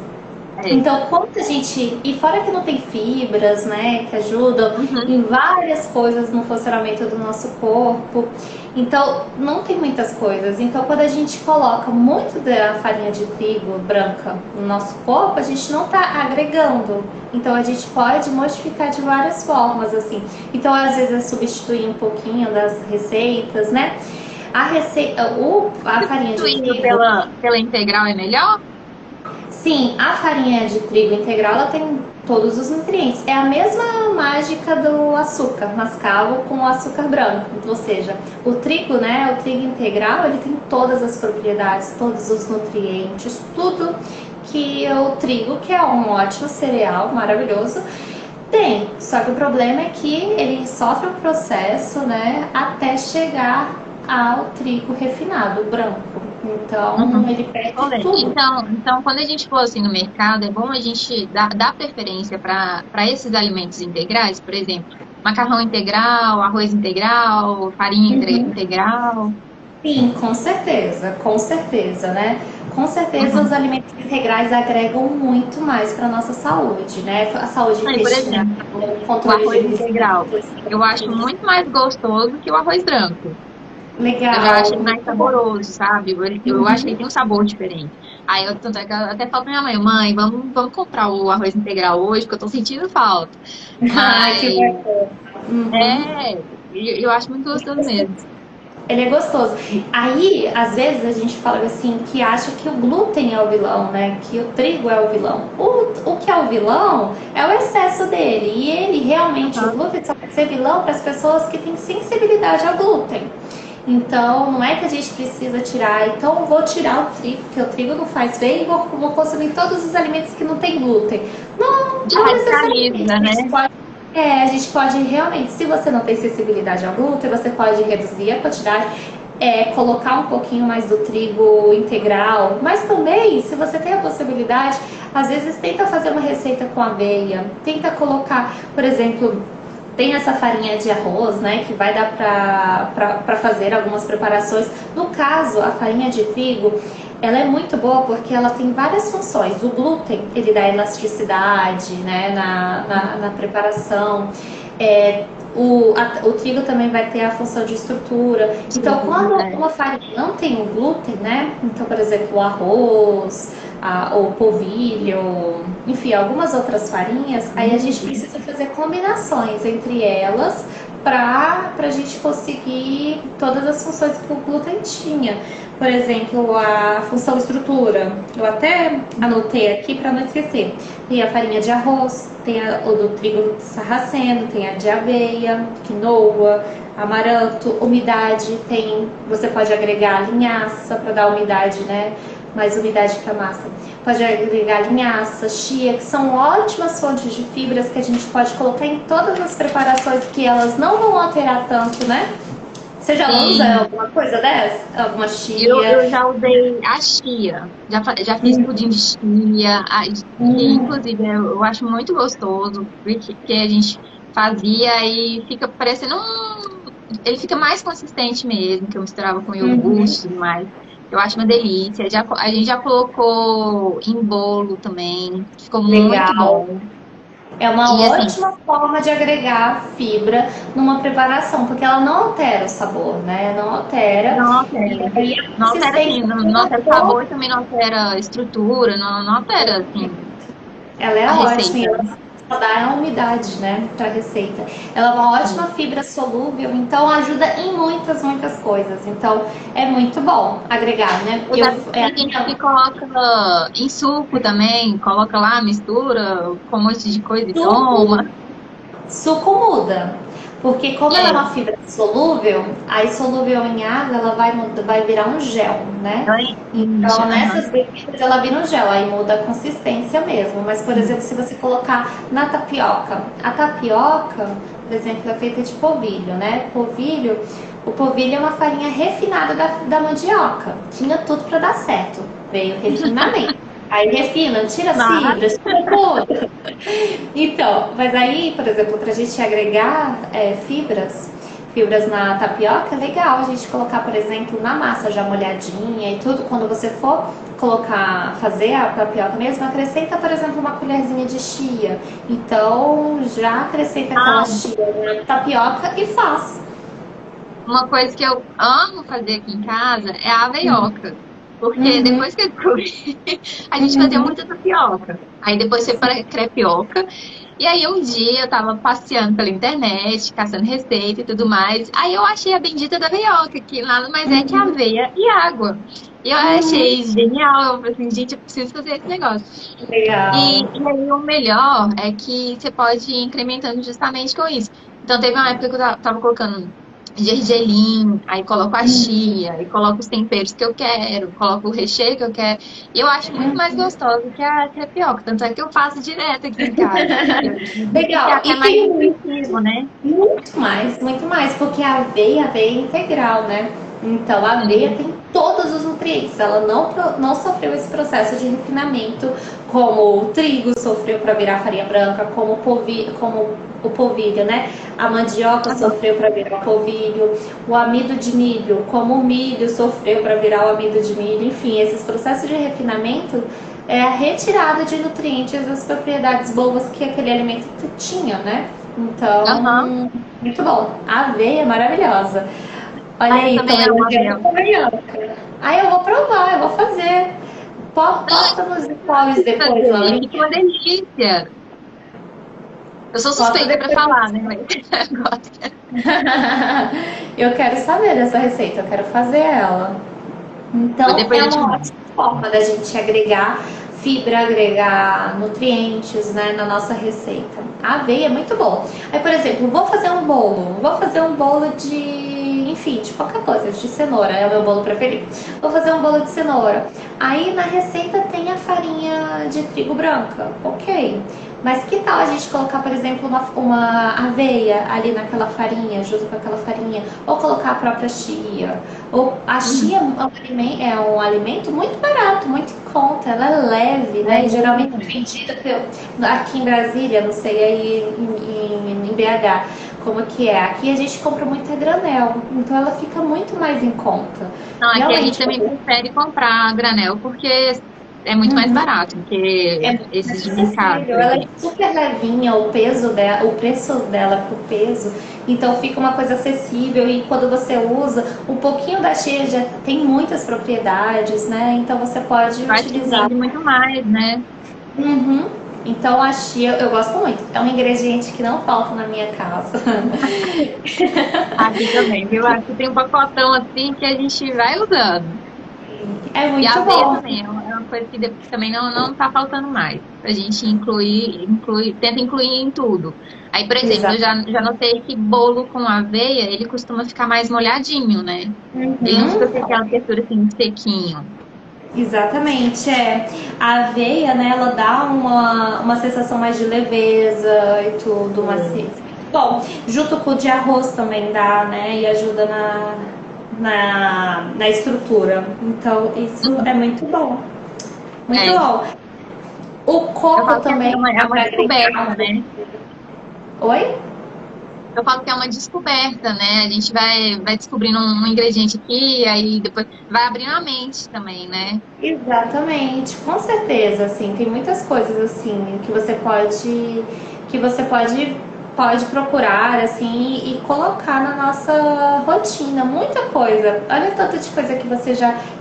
É. Então, como a gente. E fora que não tem fibras, né? Que ajudam Uhum. em várias coisas no funcionamento do nosso corpo. Então, não tem muitas coisas. Então, quando a gente coloca muito da farinha de trigo branca no nosso corpo, a gente não está agregando. Então, a gente pode modificar de várias formas, assim. Então, às vezes, é substituir um pouquinho das receitas, né? A farinha de Substituindo trigo. pela integral é melhor? Sim, a farinha de trigo integral ela tem todos os nutrientes. É a mesma mágica do açúcar mascavo com o açúcar branco. Ou seja, o trigo, né, o trigo integral, ele tem todas as propriedades, todos os nutrientes, tudo que o trigo, que é um ótimo cereal, maravilhoso, tem. Só que o problema é que ele sofre um processo, né, até chegar ao trigo refinado, branco. Então, Uhum. ele perde Olha, tudo. então, quando a gente for assim no mercado, é bom a gente dar preferência para esses alimentos integrais, por exemplo, macarrão integral, arroz integral, farinha Uhum. integral. Sim, com certeza, né? Com certeza os Uhum. alimentos integrais agregam muito mais para nossa saúde, né? A saúde Aí, por intestinal, exemplo, o o controle de arroz integral. glicemias, Eu acho muito mais gostoso que o arroz branco. Eu já acho legal, ele mais muito bom. saboroso, sabe? Eu acho que ele Uhum. tem um sabor diferente. Aí eu, tanto é que eu até falo pra minha mãe, mãe, vamos comprar o arroz integral hoje, porque eu tô sentindo falta. Ai, que Mas bacana. Uhum. eu acho muito gostoso mesmo. Ele é gostoso. Aí, às vezes, a gente fala assim que acha que o glúten é o vilão, né? Que o trigo é o vilão. O que é o vilão é o excesso dele. E ele realmente, o Aham. glúten só vai ser vilão para as pessoas que têm sensibilidade ao glúten. Então, não é que a gente precisa tirar, então eu vou tirar o trigo, porque o trigo não faz bem, e vou consumir todos os alimentos que não tem glúten. Não, Já não necessariamente. radicaliza, né? A gente pode realmente, se você não tem sensibilidade ao glúten, você pode reduzir a quantidade, colocar um pouquinho mais do trigo integral, mas também, se você tem a possibilidade, às vezes tenta fazer uma receita com aveia, tenta colocar, por exemplo, tem essa farinha de arroz, né, que vai dar para fazer algumas preparações. No caso, a farinha de trigo, ela é muito boa porque ela tem várias funções. O glúten, ele dá elasticidade, né, na preparação. É, o trigo também vai ter a função de estrutura. Então, quando uma farinha não tem o glúten, né? Então, por exemplo, o arroz, o polvilho, enfim, algumas outras farinhas, aí a gente precisa fazer combinações entre elas para a gente conseguir todas as funções que o glúten tinha. Por exemplo, a função estrutura. Eu até anotei aqui para não esquecer. Tem a farinha de arroz, tem o do trigo sarraceno, tem a de aveia, quinoa, amaranto, umidade, você pode agregar linhaça para dar umidade, né? Mais umidade para a massa. Pode agregar linhaça, chia, que são ótimas fontes de fibras que a gente pode colocar em todas as preparações, que elas não vão alterar tanto, né? Você já usa alguma coisa dessa? Alguma chia? Eu já usei a chia. Já fiz pudim de chia. Inclusive, eu acho muito gostoso, porque a gente fazia e fica parecendo ele fica mais consistente mesmo, que eu misturava com iogurte e tudo mais. Eu acho uma delícia. A gente já colocou em bolo também. Ficou muito bom. É uma ótima forma de agregar fibra numa preparação, porque ela não altera o sabor, né? Não altera. Não altera. Não altera, assim, não altera o sabor e também não altera a estrutura, não altera, assim. Ela é ótima, ela só dá a umidade, né, pra receita. Ela é uma ótima fibra solúvel, então ajuda em muitas, muitas coisas. Então é muito bom agregar, né? Tem gente que coloca em suco também, coloca lá, mistura com um monte de coisa e toma. Suco muda. Porque como ela é uma fibra solúvel, aí solúvel em água, ela vai virar um gel, né? Então nessas bebidas ela vira um gel, aí muda a consistência mesmo. Mas, por exemplo, se você colocar na tapioca, a tapioca, por exemplo, é feita de polvilho, né? O polvilho é uma farinha refinada da mandioca. Tinha tudo para dar certo. Veio refinamento. Aí refina, tira as fibras, tira tudo. Então, mas aí, por exemplo, pra gente agregar fibras na tapioca, é legal a gente colocar, por exemplo, na massa já molhadinha e tudo. Quando você for fazer a tapioca mesmo, acrescenta, por exemplo, uma colherzinha de chia. Então, já acrescenta aquela chia na tapioca e faz. Uma coisa que eu amo fazer aqui em casa é a aveioca. Porque depois que eu descobri, a gente fazia muita tapioca. Aí depois foi para crepioca. E aí um dia eu tava passeando pela internet, caçando receita e tudo mais. Aí eu achei a bendita da aveioca, que nada mais é que aveia e água. E eu achei genial. Eu falei assim, gente, eu preciso fazer esse negócio. Legal. E aí o melhor é que você pode ir incrementando justamente com isso. Então teve uma época que eu tava colocando gergelim, aí coloco a chia, aí coloco os temperos que eu quero, coloco o recheio que eu quero. E eu acho muito mais gostoso que a crepioca, tanto é que eu faço direto aqui em casa. Legal. E é mais nutritivo, né? Muito mais, porque a aveia é integral, né? Então a aveia tem todos os nutrientes, ela não sofreu esse processo de refinamento como o trigo sofreu para virar farinha branca, como o polvilho, né? A mandioca sofreu para virar polvilho, o amido de milho, como o milho sofreu para virar o amido de milho. Enfim, esses processos de refinamento é a retirada de nutrientes das propriedades boas que aquele alimento tinha, né? Então, muito bom. A aveia é maravilhosa. Olha aí, também eu vou provar, eu vou fazer. Posta nos stories depois, Laura. Que uma delícia! Eu sou suspeita pra falar, né? Eu quero saber dessa receita, eu quero fazer ela. Então, é uma ótima forma da gente agregar fibra, agregar nutrientes, né, na nossa receita. A aveia é muito bom. Aí, por exemplo, vou fazer um bolo de qualquer coisa, de cenoura, é o meu bolo preferido. Vou fazer um bolo de cenoura. Aí na receita tem a farinha de trigo branca, ok. Mas que tal a gente colocar, por exemplo, uma aveia ali naquela farinha, junto com aquela farinha, ou colocar a própria chia? Ou a chia é um alimento muito barato, muito em conta, ela é leve, né? E geralmente é vendida aqui em Brasília, não sei, aí em BH, como que é. Aqui a gente compra muito a granel, então ela fica muito mais em conta. Não, aqui a gente também prefere comprar a granel, porque é muito mais Uhum. barato do É que muito esses mais de mercado, acessível. por Ela é exemplo. super levinha, o peso dela, o preço dela pro peso, então fica uma coisa acessível e quando você usa, um pouquinho da chia já tem muitas propriedades, né? Então você pode Eu acho que utilizar. rende muito mais, né? Uhum. Então a chia eu gosto muito. É um ingrediente que não falta na minha casa. Aqui também, viu? Aqui tem um pacotão assim que a gente vai usando. É E a muito aveia bom. também é uma coisa que também não tá faltando mais. A gente tenta incluir em tudo. Aí, por exemplo, eu Exato. já notei que bolo com aveia, ele costuma ficar mais molhadinho, né? Ele não fica Uhum. com aquela textura assim, sequinho. Exatamente, é. A aveia, né, ela dá uma sensação mais de leveza e tudo, bom, junto com o de arroz também dá, né, e ajuda na estrutura. Então, isso é Uhum. muito bom. Muito É, bom. O eu coco falo que assim, também é dá uma para descoberta, agregar. né? Oi? Eu falo que é uma descoberta, né? A gente vai descobrindo um ingrediente aqui, aí depois vai abrindo a mente também, né? Exatamente, com certeza, assim, tem muitas coisas assim que você pode procurar assim e colocar na nossa rotina, muita coisa. Olha o tanto de coisa que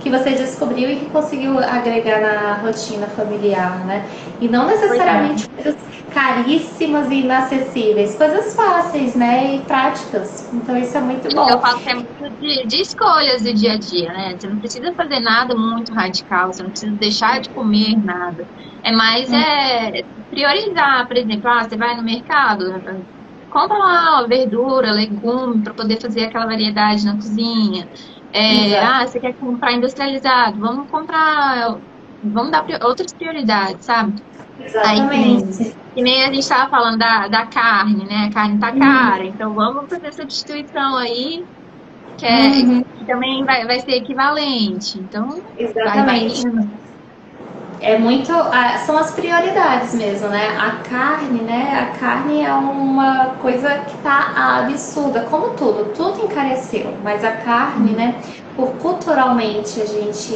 você descobriu e que conseguiu agregar na rotina familiar, né? E não Pois é. necessariamente coisas caríssimas e inacessíveis, coisas fáceis, né, e práticas. Então isso é muito Eu bom. falo que é muito de escolhas do dia a dia, né? Você não precisa fazer nada muito radical, você não precisa deixar de comer nada. É mais priorizar, por exemplo, você vai no mercado, compra lá verdura, legume, para poder fazer aquela variedade na cozinha. Exato, Você quer comprar industrializado, vamos dar outras prioridades, sabe? Aí exatamente. que nem a gente estava falando da carne, né? A carne tá cara, então vamos fazer essa substituição aí, Uhum. que também vai ser equivalente. Então, vai Exatamente. indo. É muito, são as prioridades mesmo, né? A carne, né? A carne é uma coisa que tá absurda, como tudo encareceu, mas a carne, Uhum. né? Por culturalmente a gente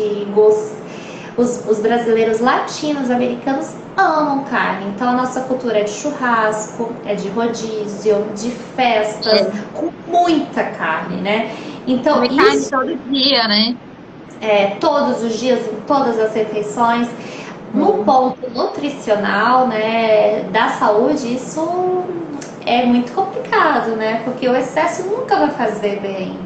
os brasileiros latinos americanos amam carne, então a nossa cultura é de churrasco, é de rodízio, de festas, É, com muita carne, né? Então comer carne isso todo dia, né? todos os dias, em todas as refeições. No É. ponto nutricional, né, da saúde, isso é muito complicado, né? Porque o excesso nunca vai fazer bem.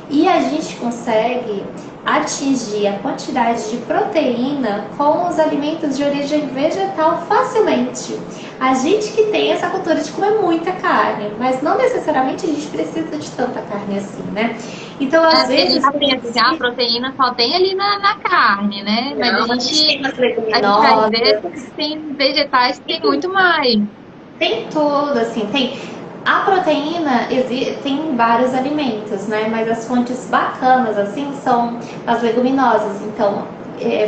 E a gente consegue atingir a quantidade de proteína com os alimentos de origem vegetal facilmente. A gente que tem essa cultura de comer muita carne, mas não necessariamente a gente precisa de tanta carne assim, né? Então, às Porque a gente vezes, já quando pensa assim, a proteína só tem ali na carne, né? Mas não, a gente tem umas a gente vai leguminosas, ver que tem vegetais que tem muito mais. tem tudo, assim, tem. A proteína tem vários alimentos, né? Mas as fontes bacanas, assim, são as leguminosas. Então,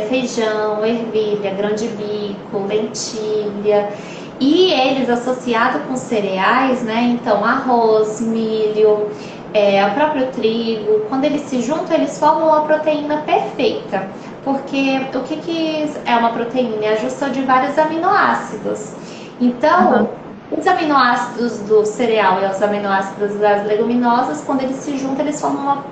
feijão, ervilha, grão de bico, lentilha. E eles associados com cereais, né? Então, arroz, milho, o próprio trigo. Quando eles se juntam, eles formam uma proteína perfeita. Porque o que é uma proteína? É a junção de vários aminoácidos. Então, Aham. os aminoácidos do cereal e os aminoácidos das leguminosas, quando eles se juntam, eles formam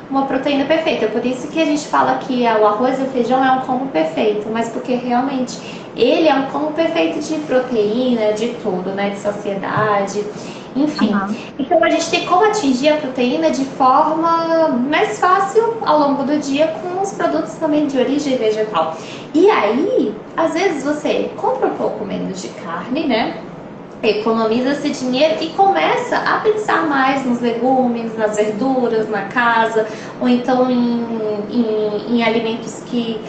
uma proteína perfeita. Por isso que a gente fala que o arroz e o feijão é um combo perfeito, mas porque realmente ele é um combo perfeito de proteína, de tudo, né? De saciedade, enfim. Aham. Então a gente tem como atingir a proteína de forma mais fácil ao longo do dia com os produtos também de origem vegetal. E aí, às vezes você compra um pouco menos de carne, né? Economiza esse dinheiro e começa a pensar mais nos legumes, nas verduras, na casa, ou então em alimentos que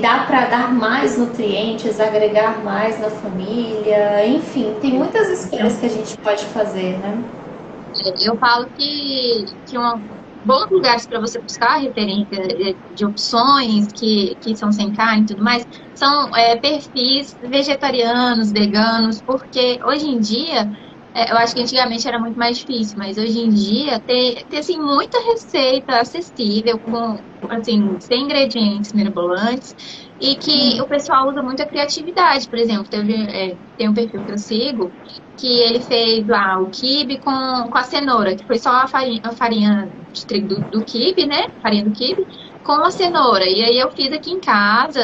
dá para dar mais nutrientes, agregar mais na família, enfim, tem muitas escolhas que a gente pode fazer, né? Eu falo que bons lugares para você buscar referência de opções que são sem carne e tudo mais são perfis vegetarianos, veganos, porque hoje em dia Eu acho que antigamente era muito mais difícil, mas hoje em dia tem assim, muita receita acessível, com, assim, sem ingredientes mirabolantes, e que o pessoal usa muito a criatividade. Por exemplo, tem um perfil que eu sigo, que ele fez lá o quibe com a cenoura, que foi só a farinha de trigo do quibe, né? Farinha do quibe, com a cenoura. E aí eu fiz aqui em casa,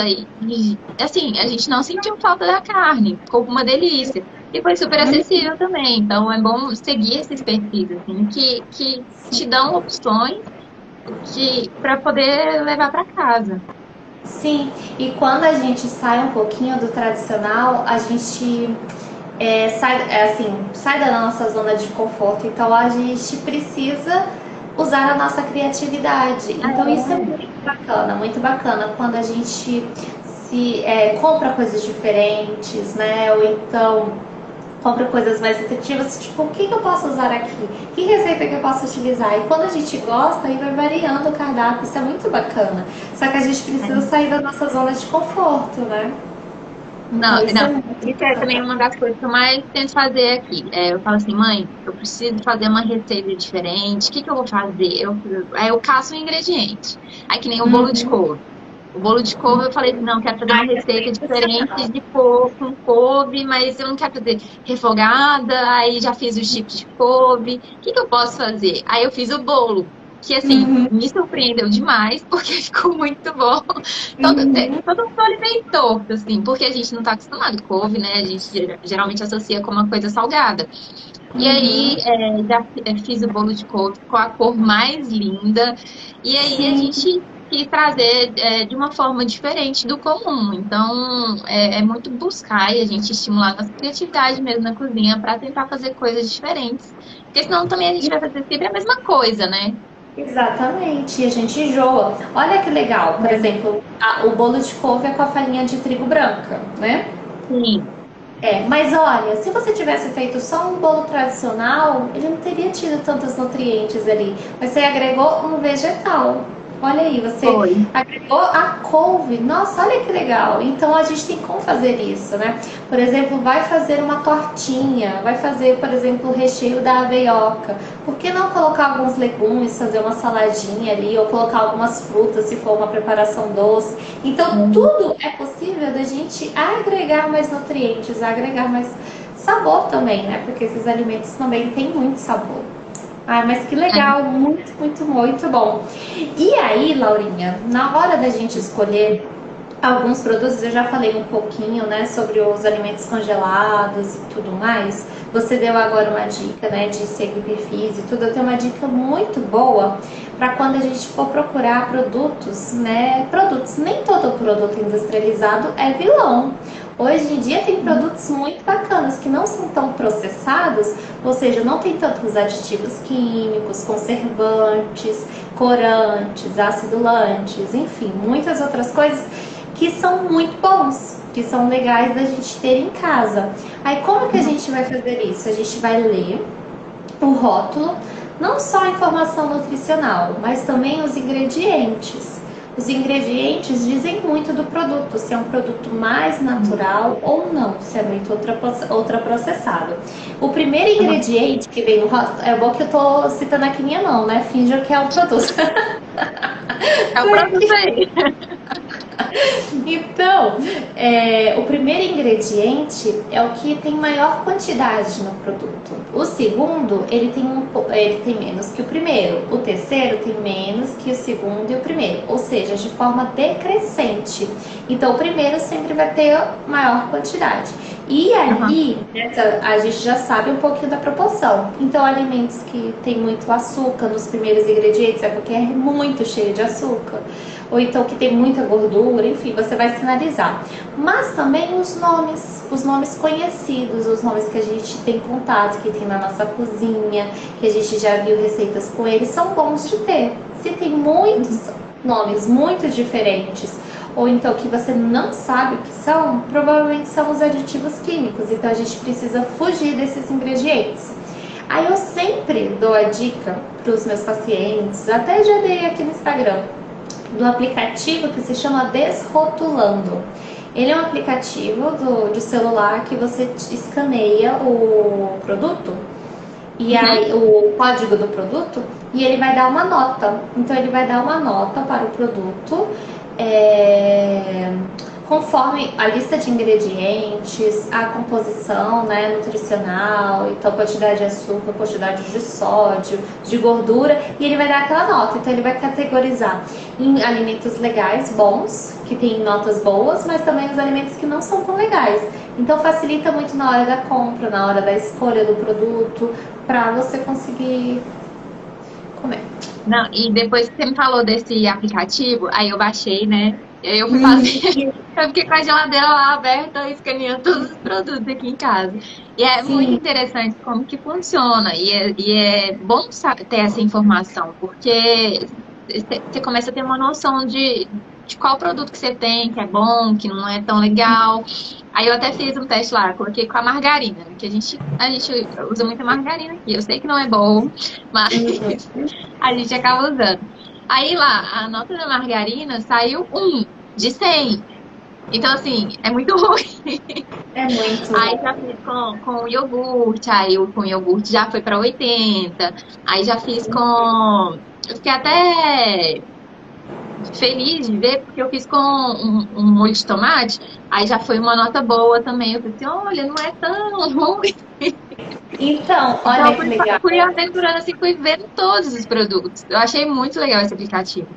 assim, a gente não sentiu falta da carne, ficou uma delícia. E foi super acessível também. Então é bom seguir esses perfis, assim, que te dão opções para poder levar para casa. Sim, e quando a gente sai um pouquinho do tradicional, a gente sai da nossa zona de conforto. Então a gente precisa usar a nossa criatividade. Então isso é muito bacana quando a gente compra coisas diferentes, né? Ou então compra coisas mais nutritivas, tipo, o que eu posso usar aqui? Que receita que eu posso utilizar? E quando a gente gosta, aí vai variando o cardápio, isso é muito bacana. Só que a gente precisa sair da nossa zona de conforto, né? Não, Então isso é não. muito Isso é também bacana. uma das coisas que eu mais tento fazer aqui. Eu falo assim, mãe, eu preciso fazer uma receita diferente. O que eu vou fazer? Aí eu caço um ingrediente. Aí que nem o bolo de Uhum. couve. O bolo de couve, eu falei, não, quero fazer uma Ai, receita é diferente sensacional. de couve, com couve, mas eu não quero fazer refogada, aí já fiz os tipos de couve. O que eu posso fazer? Aí eu fiz o bolo, que assim, Uhum. me surpreendeu demais, porque ficou muito bom. Uhum. Todo mundo olha meio torto, assim, porque a gente não tá acostumado com couve, né? A gente geralmente associa com uma coisa salgada. E aí, Uhum. fiz o bolo de couve com a cor mais linda. E aí, a Sim. gente quis trazer de uma forma diferente do comum. Então, é muito buscar e a gente estimular a nossa criatividade mesmo na cozinha para tentar fazer coisas diferentes. Porque senão também a gente vai fazer sempre a mesma coisa, né? Exatamente, e a gente enjoa. Olha que legal, por É. exemplo, o bolo de couve é com a farinha de trigo branca, né? Sim, Mas olha, se você tivesse feito só um bolo tradicional, ele não teria tido tantos nutrientes ali. Mas você agregou um vegetal. Olha aí, você foi. agregou a couve. Nossa, olha que legal. Então a gente tem como fazer isso, né? Por exemplo, vai fazer uma tortinha, vai fazer, por exemplo, o recheio da aveioca. Por que não colocar alguns legumes, fazer uma saladinha ali, ou colocar algumas frutas se for uma preparação doce? Então, tudo é possível da gente agregar mais nutrientes, agregar mais sabor também, né? Porque esses alimentos também têm muito sabor. Ah, mas que legal, muito, muito, muito bom. E aí, Laurinha, na hora da gente escolher alguns produtos, eu já falei um pouquinho, né, sobre os alimentos congelados e tudo mais. Você deu agora uma dica, né, de seguir perfis e tudo. Eu tenho uma dica muito boa para quando a gente for procurar produtos, né, produtos. Nem todo produto industrializado é vilão. Hoje em dia tem produtos muito bacanas que não são tão processados, ou seja, não tem tantos aditivos químicos, conservantes, corantes, acidulantes, enfim, muitas outras coisas que são muito bons, que são legais da gente ter em casa. Aí como que a gente vai fazer isso? A gente vai ler o rótulo, não só a informação nutricional, mas também os ingredientes. Os ingredientes dizem muito do produto, se é um produto mais natural ou não, se é muito ultraprocessado. O primeiro ingrediente que vem no rótulo, é bom que eu tô citando aqui minha mão, né? Finja que é o produto. É o produto aí. Então, o primeiro ingrediente é o que tem maior quantidade no produto. O segundo, ele tem menos que o primeiro. O terceiro tem menos que o segundo e o primeiro, ou seja, de forma decrescente. Então, o primeiro sempre vai ter maior quantidade. E Aham. ali, a gente já sabe um pouquinho da proporção. Então, alimentos que tem muito açúcar nos primeiros ingredientes é porque é muito cheio de açúcar, ou então que tem muita gordura, enfim, você vai sinalizar. Mas também os nomes conhecidos, os nomes que a gente tem contato, que tem na nossa cozinha, que a gente já viu receitas com eles, são bons de ter. Se tem muitos nomes muito diferentes, ou então que você não sabe o que são, provavelmente são os aditivos químicos, então a gente precisa fugir desses ingredientes. Aí eu sempre dou a dica para os meus pacientes, até já dei aqui no Instagram, do aplicativo que se chama Desrotulando. Ele é um aplicativo de celular que você escaneia o produto e aí o código do produto e ele vai dar uma nota. Então ele vai dar uma nota para o produto conforme a lista de ingredientes, a composição, né, nutricional, então quantidade de açúcar, quantidade de sódio, de gordura, e ele vai dar aquela nota. Então ele vai categorizar em alimentos legais, bons, que tem notas boas, mas também os alimentos que não são tão legais. Então facilita muito na hora da compra, na hora da escolha do produto, para você conseguir comer. Não, e depois que você me falou desse aplicativo, aí eu baixei, né? E aí eu fui fazer. Eu fiquei com a geladeira lá aberta, escaneando todos os produtos aqui em casa. E é muito interessante como que funciona. E é bom ter essa informação, porque você começa a ter uma noção de qual produto que você tem, que é bom, que não é tão legal. Aí eu até fiz um teste lá, coloquei com a margarina, que a gente usa muita margarina aqui. Eu sei que não é bom, mas a gente acaba usando. Aí lá, a nota da margarina saiu 1 de 100. Então, assim, é muito ruim. É muito. Aí já fiz com iogurte, aí com iogurte já foi pra 80. Aí já fiz com... Eu fiquei até feliz de ver, porque eu fiz com um molho de tomate, aí já foi uma nota boa também. Eu falei assim, olha, não é tão ruim. Então, olha Então, que legal. fui aventurando assim, fui vendo todos os produtos. Eu achei muito legal esse aplicativo.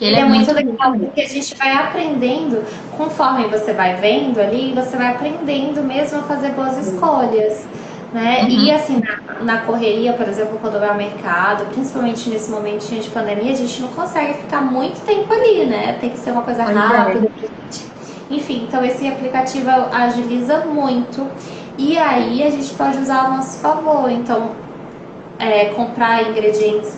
Ele é muito legal porque a gente vai aprendendo, conforme você vai vendo ali, você vai aprendendo mesmo a fazer boas escolhas, né? E assim, na correria, por exemplo, quando vai ao mercado, principalmente nesse momentinho de pandemia, a gente não consegue ficar muito tempo ali, né? Tem que ser uma coisa rápida. Enfim, então esse aplicativo agiliza muito. E aí a gente pode usar ao nosso favor. Então, comprar ingredientes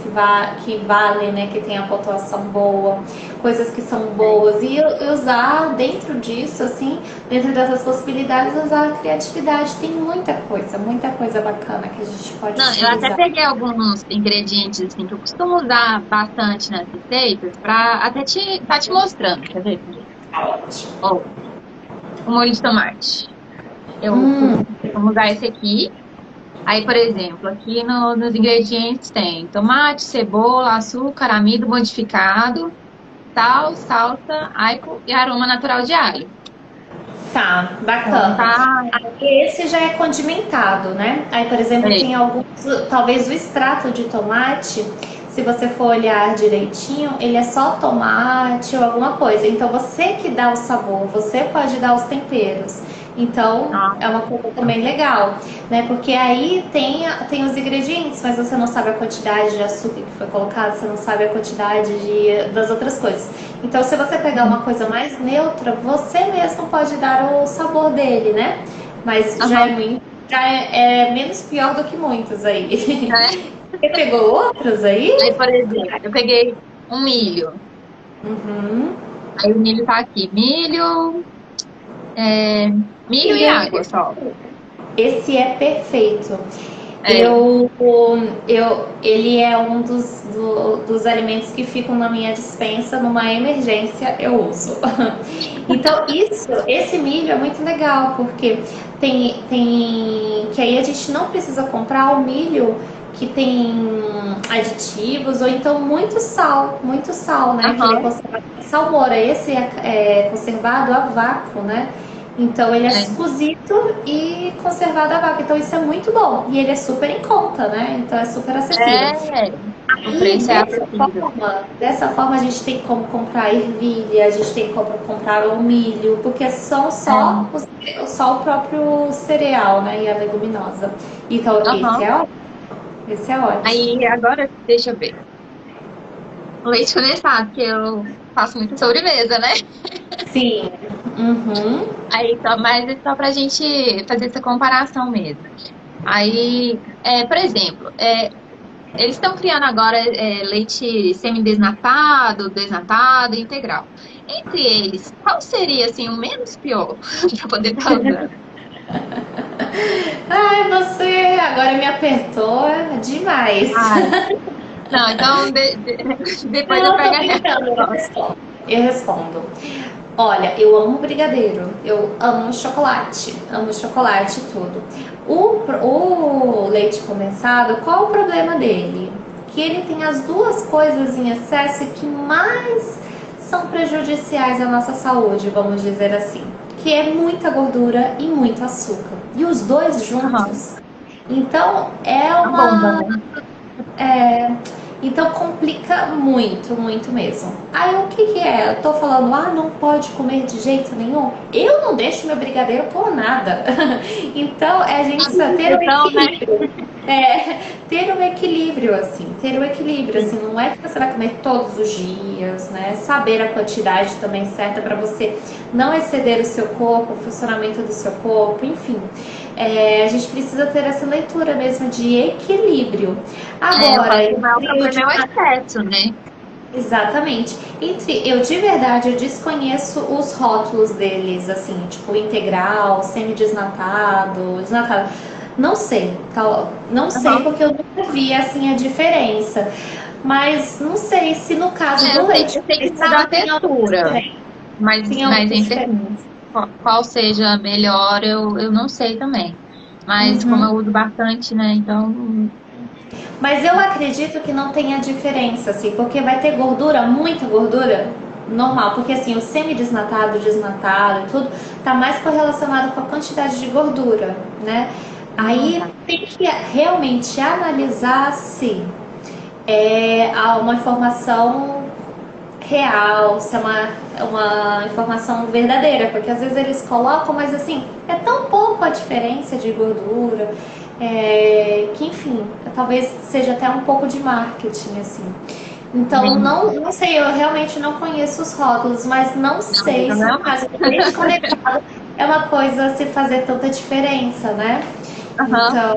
que valem, né, que tem a pontuação boa, coisas que são boas e usar dentro disso, assim, dentro dessas possibilidades, usar a criatividade. Tem muita coisa bacana que a gente pode utilizar. Eu até peguei alguns ingredientes assim, que eu costumo usar bastante nas receitas para até tá te mostrando, quer ver? Ó, o molho de tomate. Vamos usar esse aqui. Aí, por exemplo, aqui nos ingredientes tem tomate, cebola, açúcar, amido modificado, sal, salsa, aipo e aroma natural de alho. Tá, bacana. Esse já é condimentado, né? Aí, por exemplo, tem alguns, talvez o extrato de tomate, se você for olhar direitinho, ele é só tomate ou alguma coisa. Então, você que dá o sabor, você pode dar os temperos. Então, é uma coisa também legal, né? Porque aí tem os ingredientes, mas você não sabe a quantidade de açúcar que foi colocado, você não sabe a quantidade das outras coisas. Então, se você pegar uma coisa mais neutra, você mesmo pode dar o sabor dele, né? Mas já é menos pior do que muitos aí. Você pegou outros aí? Aí, por exemplo, eu peguei um milho. Aí o milho tá aqui. Milho e água só. Esse é perfeito. Ele é um dos alimentos que ficam na minha despensa. Numa emergência eu uso. Então esse milho é muito legal porque tem que aí a gente não precisa comprar o milho que tem aditivos ou então muito sal, né? Que ele é conservado em salmoura. Esse é conservado a vácuo, né? Então ele é cozido e conservado a vácuo. Então isso é muito bom. E ele é super em conta, né? Então é super acessível. O preço é acessível. Dessa forma a gente tem como comprar ervilha, a gente tem como comprar o milho, porque são só o próprio cereal, né? E a leguminosa. Então esse é ótimo. Aí agora, deixa eu ver. O leite condensado, que eu faço muita sobremesa, né? Sim. Aí mas é só pra gente fazer essa comparação mesmo. Aí, por exemplo, eles estão criando agora leite semidesnatado, desnatado e integral. Entre eles, qual seria assim o menos pior para poder estar usando? Ai, você agora me apertou demais. Não, então depois eu pego a Eu respondo. Olha, eu amo brigadeiro, eu amo chocolate e tudo. O leite condensado, qual o problema dele? Que ele tem as duas coisas em excesso que mais são prejudiciais à nossa saúde, vamos dizer assim, que é muita gordura e muito açúcar. E os dois Aham. juntos. Então é A bomba, uma né? é, então complica muito, muito mesmo. Aí o que que é? Eu tô falando, não pode comer de jeito nenhum. Eu não deixo meu brigadeiro por nada. Então é a gente precisa ter um Então, né? equilíbrio. Ter um equilíbrio, assim, ter um equilíbrio, assim, não é que você vai comer todos os dias, né? Saber a quantidade também certa para você não exceder o seu corpo, o funcionamento do seu corpo, enfim. A gente precisa ter essa leitura mesmo de equilíbrio. Eu Agora, acho que o maior entre eu problema de... é o excesso, né? Exatamente. Entre eu de verdade, eu desconheço os rótulos deles, assim, tipo integral, semi-desnatado, desnatado. Não sei, não sei Aham. porque eu nunca vi assim a diferença. Mas não sei se no caso Eu do sei, leite eu sei que muda a condensado tem alguma textura, diferença. mas, Tem mas alguma entre diferença. assim, qual seja melhor, eu não sei também. Mas como Uhum. eu uso bastante, né? Então, Mas eu acredito que não tenha diferença, assim, porque vai ter gordura, muita gordura, normal, porque assim, o semi-desnatado, desnatado e tudo, tá mais correlacionado com a quantidade de gordura, né? Aí tá. tem que realmente analisar se há uma informação real, se é uma informação verdadeira, porque às vezes eles colocam, mas assim, é tão pouco a diferença de gordura, que enfim, talvez seja até um pouco de marketing, assim. Então, Entendi. não sei, eu realmente não conheço os rótulos, mas não Não, sei não, se no não. caso do leite condensado é uma coisa a se fazer tanta diferença, né? Aham. Então,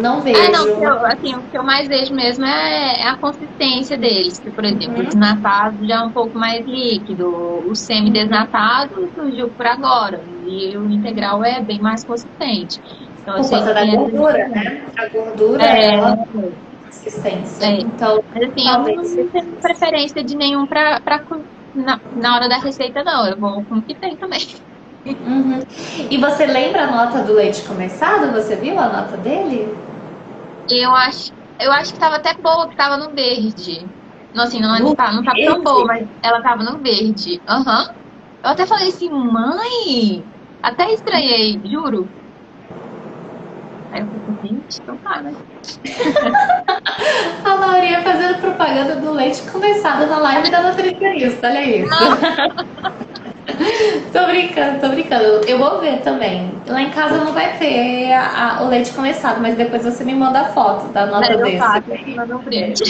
não Não, vejo. assim, o que eu mais vejo mesmo é a consistência deles, que, por exemplo, o Uhum. desnatado já é um pouco mais líquido, o semi-desnatado surgiu por agora, e o integral é bem mais consistente. Então, eu Por sei conta que da tem essa gordura, diferença. né? A gordura, ela É, tem consistência. é. Então, Mas, assim, eu talvez não seja tenho isso. preferência de nenhum na hora da receita, não. Eu vou com o que tem também. Uhum. E você lembra a nota do leite condensado? Você viu a nota dele? Eu acho, eu acho que tava até boa, que tava no verde. Não, assim, No não tava tão boa, verde? mas ela tava no verde. Aham. Eu até falei assim, mãe! Até estranhei, juro. Aí eu falei assim, gente, então tá, né? A Laurinha fazendo propaganda do leite condensado na live da nutricionista, olha isso. Não, Tô brincando, tô brincando. Eu vou ver também. Lá em casa não vai ter o leite condensado, mas depois você me manda a foto da nota daí eu desse. faço em cima do brinde.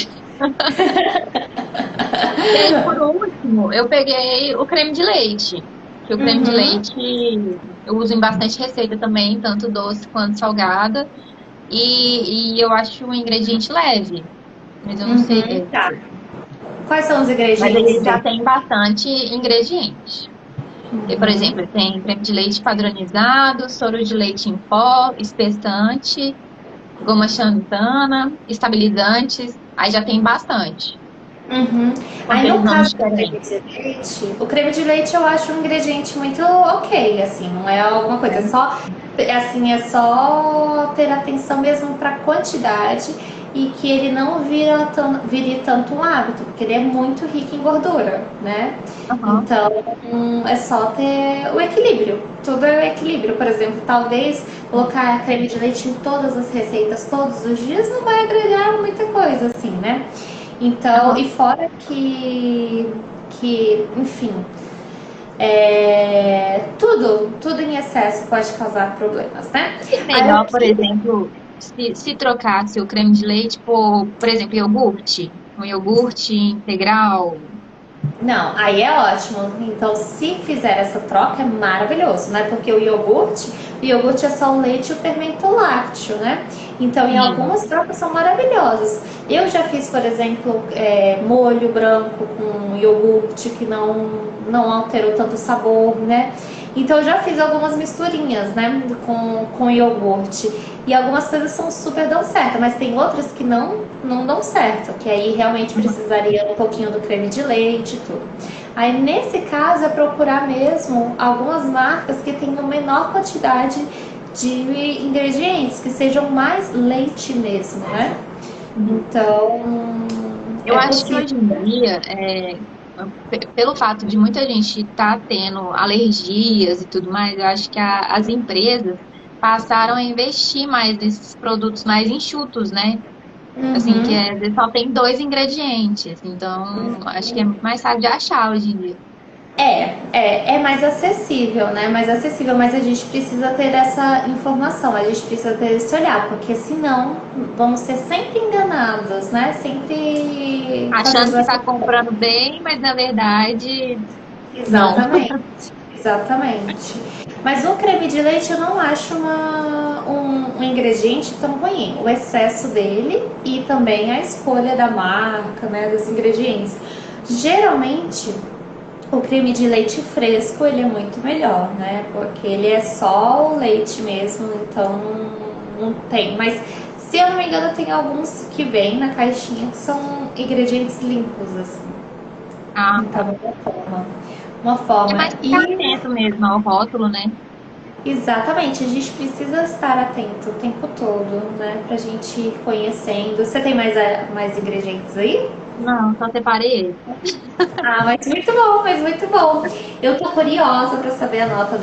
E aí, por último, eu peguei o creme de leite. Que o creme de Uhum. leite eu uso em bastante receita também, tanto doce quanto salgada. E eu acho um ingrediente leve. Mas eu não sei. Uhum. Tá. Quais são os Mas ingredientes ele já dele? tem bastante ingrediente. E, por Uhum. exemplo, tem creme de leite padronizado, soro de leite em pó, espessante, goma xantana, estabilizantes. Aí já tem bastante. Uhum. Com Aí aqueles no nomes caso do creme diferentes. de leite, o creme de leite eu acho um ingrediente muito ok, assim, não é alguma coisa, Né? é só ter atenção mesmo para quantidade e que ele não vire tanto um hábito, porque ele é muito rico em gordura, né? Aham. Então, é só ter o equilíbrio. Tudo é o equilíbrio. Por exemplo, talvez colocar creme de leite em todas as receitas todos os dias não vai agregar muita coisa, assim, né? Então, Aham. e fora enfim, tudo em excesso pode causar problemas, né? E Aí o melhor, por que exemplo, se trocasse o creme de leite por exemplo, iogurte. Um iogurte integral. Não, aí é ótimo. Então, se fizer essa troca, é maravilhoso, né? Porque o iogurte é só o leite e o fermento lácteo, né? Então, em Sim. algumas trocas são maravilhosas. Eu já fiz, por exemplo, molho branco com iogurte que não alterou tanto o sabor, né? Então, eu já fiz algumas misturinhas, né? Com iogurte. E algumas coisas são super dão certo, mas tem outras que não dão certo, que aí realmente precisaria um pouquinho do creme de leite e tudo. Aí, nesse caso, é procurar mesmo algumas marcas que tenham menor quantidade de ingredientes, que sejam mais leite mesmo, né? Então, Eu é acho que possível. hoje em dia, pelo fato de muita gente estar tendo alergias e tudo mais, eu acho que as empresas passaram a investir mais nesses produtos mais enxutos, né? Assim, que Uhum. só tem dois ingredientes. Então, acho que é muito mais fácil de achar hoje em dia. É mais acessível, né? Mais acessível, mas a gente precisa ter essa informação, a gente precisa ter esse olhar, porque senão vamos ser sempre enganados, né? Sempre com Achando que essas. está comprando bem, mas na verdade, não. Exatamente, exatamente. Mas o creme de leite eu não acho um ingrediente tão ruim. O excesso dele e também a escolha da marca, né? Dos ingredientes. Geralmente o creme de leite fresco, ele é muito melhor, né? Porque ele é só o leite mesmo, então não tem. Mas, se eu não me engano, tem alguns que vêm na caixinha que são ingredientes limpos, assim. Ah, Então, tá. uma forma. Uma É forma. mais ficar E, atento mesmo ao rótulo, né? exatamente, a gente precisa estar atento o tempo todo, né? Pra gente ir conhecendo. Você tem mais ingredientes aí? Não, só separei esse. Ah, mas muito bom, mas muito bom. Eu tô curiosa para saber a nota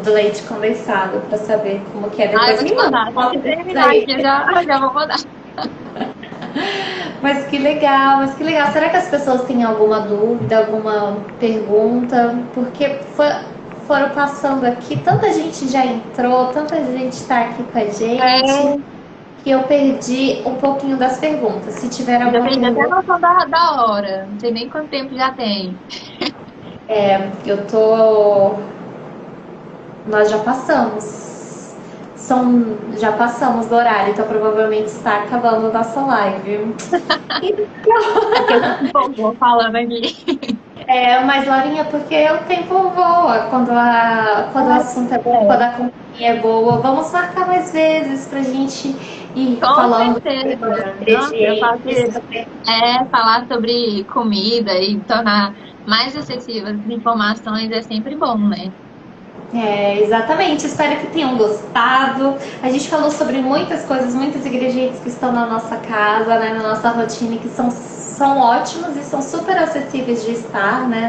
do leite condensado, para saber como que é. Ah, eu Depois vou te me manda mandar. Assim foto que desse terminar daí. aqui, eu já vou mandar. Mas que legal, mas que legal. Será que as pessoas têm alguma dúvida, alguma pergunta? Porque foram passando aqui, tanta gente já entrou, tanta gente está aqui com a gente, É, que eu perdi um pouquinho das perguntas. Se tiver eu já alguma perdi até a pergunta, noção da hora. Não sei nem quanto tempo já tem. eu tô. Nós já passamos. Já passamos do horário, então provavelmente está acabando a nossa live. É porque a gente se empolgou falando aqui. Mas Laurinha, porque o tempo voa quando o assunto é bom, quando É, a companhia é boa. Vamos marcar mais vezes pra gente ir com falando sobre os certeza. Nossa, eu faço ingredientes, sobre. falar sobre comida e tornar mais acessíveis as informações é sempre bom, né? Exatamente, espero que tenham gostado. A gente falou sobre muitas coisas, muitos ingredientes que estão na nossa casa, né, na nossa rotina, que são ótimos e são super acessíveis de estar, né,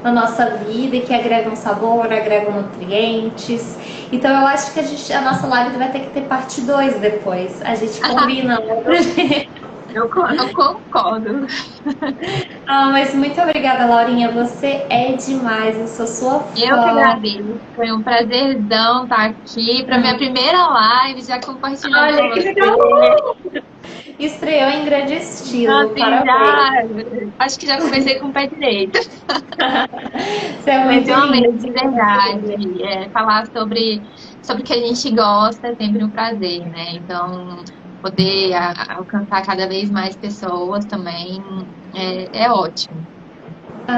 na nossa vida e que agregam sabor, agregam nutrientes. Então eu acho que a nossa live vai ter que ter parte 2 depois. A gente combina. Eu concordo. Mas muito obrigada, Laurinha. Você é demais, eu sou sua Eu que fã. agradeço. Foi um prazerzão estar aqui para minha primeira live, já compartilhando com Olha que você. legal! Estreou em grande estilo, Nossa, e parabéns. acho que já comecei com o pé direito. Você é Mas muito eu linda. amei, de verdade. Falar sobre o que a gente gosta é sempre um prazer, né? Então, poder alcançar cada vez mais pessoas também é ótimo.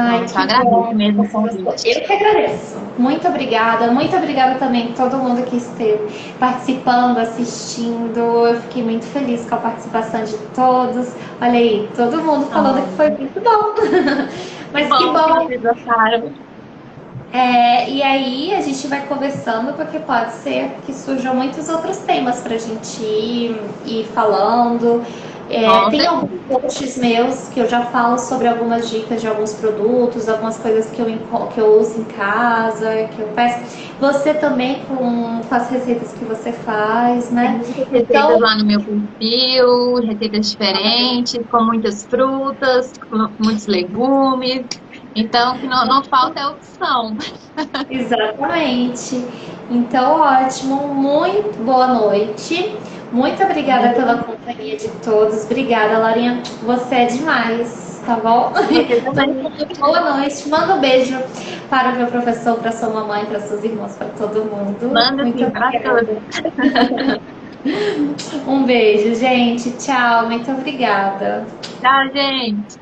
Então, Ai, eu só que agradeço bom que mesmo o você gostou. convite. Eu que agradeço. Muito obrigada também a todo mundo que esteve participando, assistindo. Eu fiquei muito feliz com a participação de todos. Olha aí, todo mundo falando que foi Oh, muito bom. que Mas que bom que bom. vocês gostaram. E aí a gente vai conversando, porque pode ser que surjam muitos outros temas para a gente ir falando. Com Tem alguns certeza. posts meus que eu já falo sobre algumas dicas de alguns produtos, algumas coisas que eu uso em casa, que eu peço. Você também com as receitas que você faz, Tem né? muitas receitas Então, lá no meu perfil, receitas diferentes, com muitas frutas, com muitos legumes. Então, o que não falta é opção. exatamente. Então, ótimo. Muito boa noite. Muito obrigada pela companhia de todos. Obrigada, Laurinha. Você é demais, tá bom? Você Todo também. mundo, boa noite. Manda um beijo para o meu professor, para sua mamãe, para seus irmãos, para todo mundo. Manda Muito sim para obrigada. todos. Um beijo, gente. Tchau. Muito obrigada. Tchau, gente.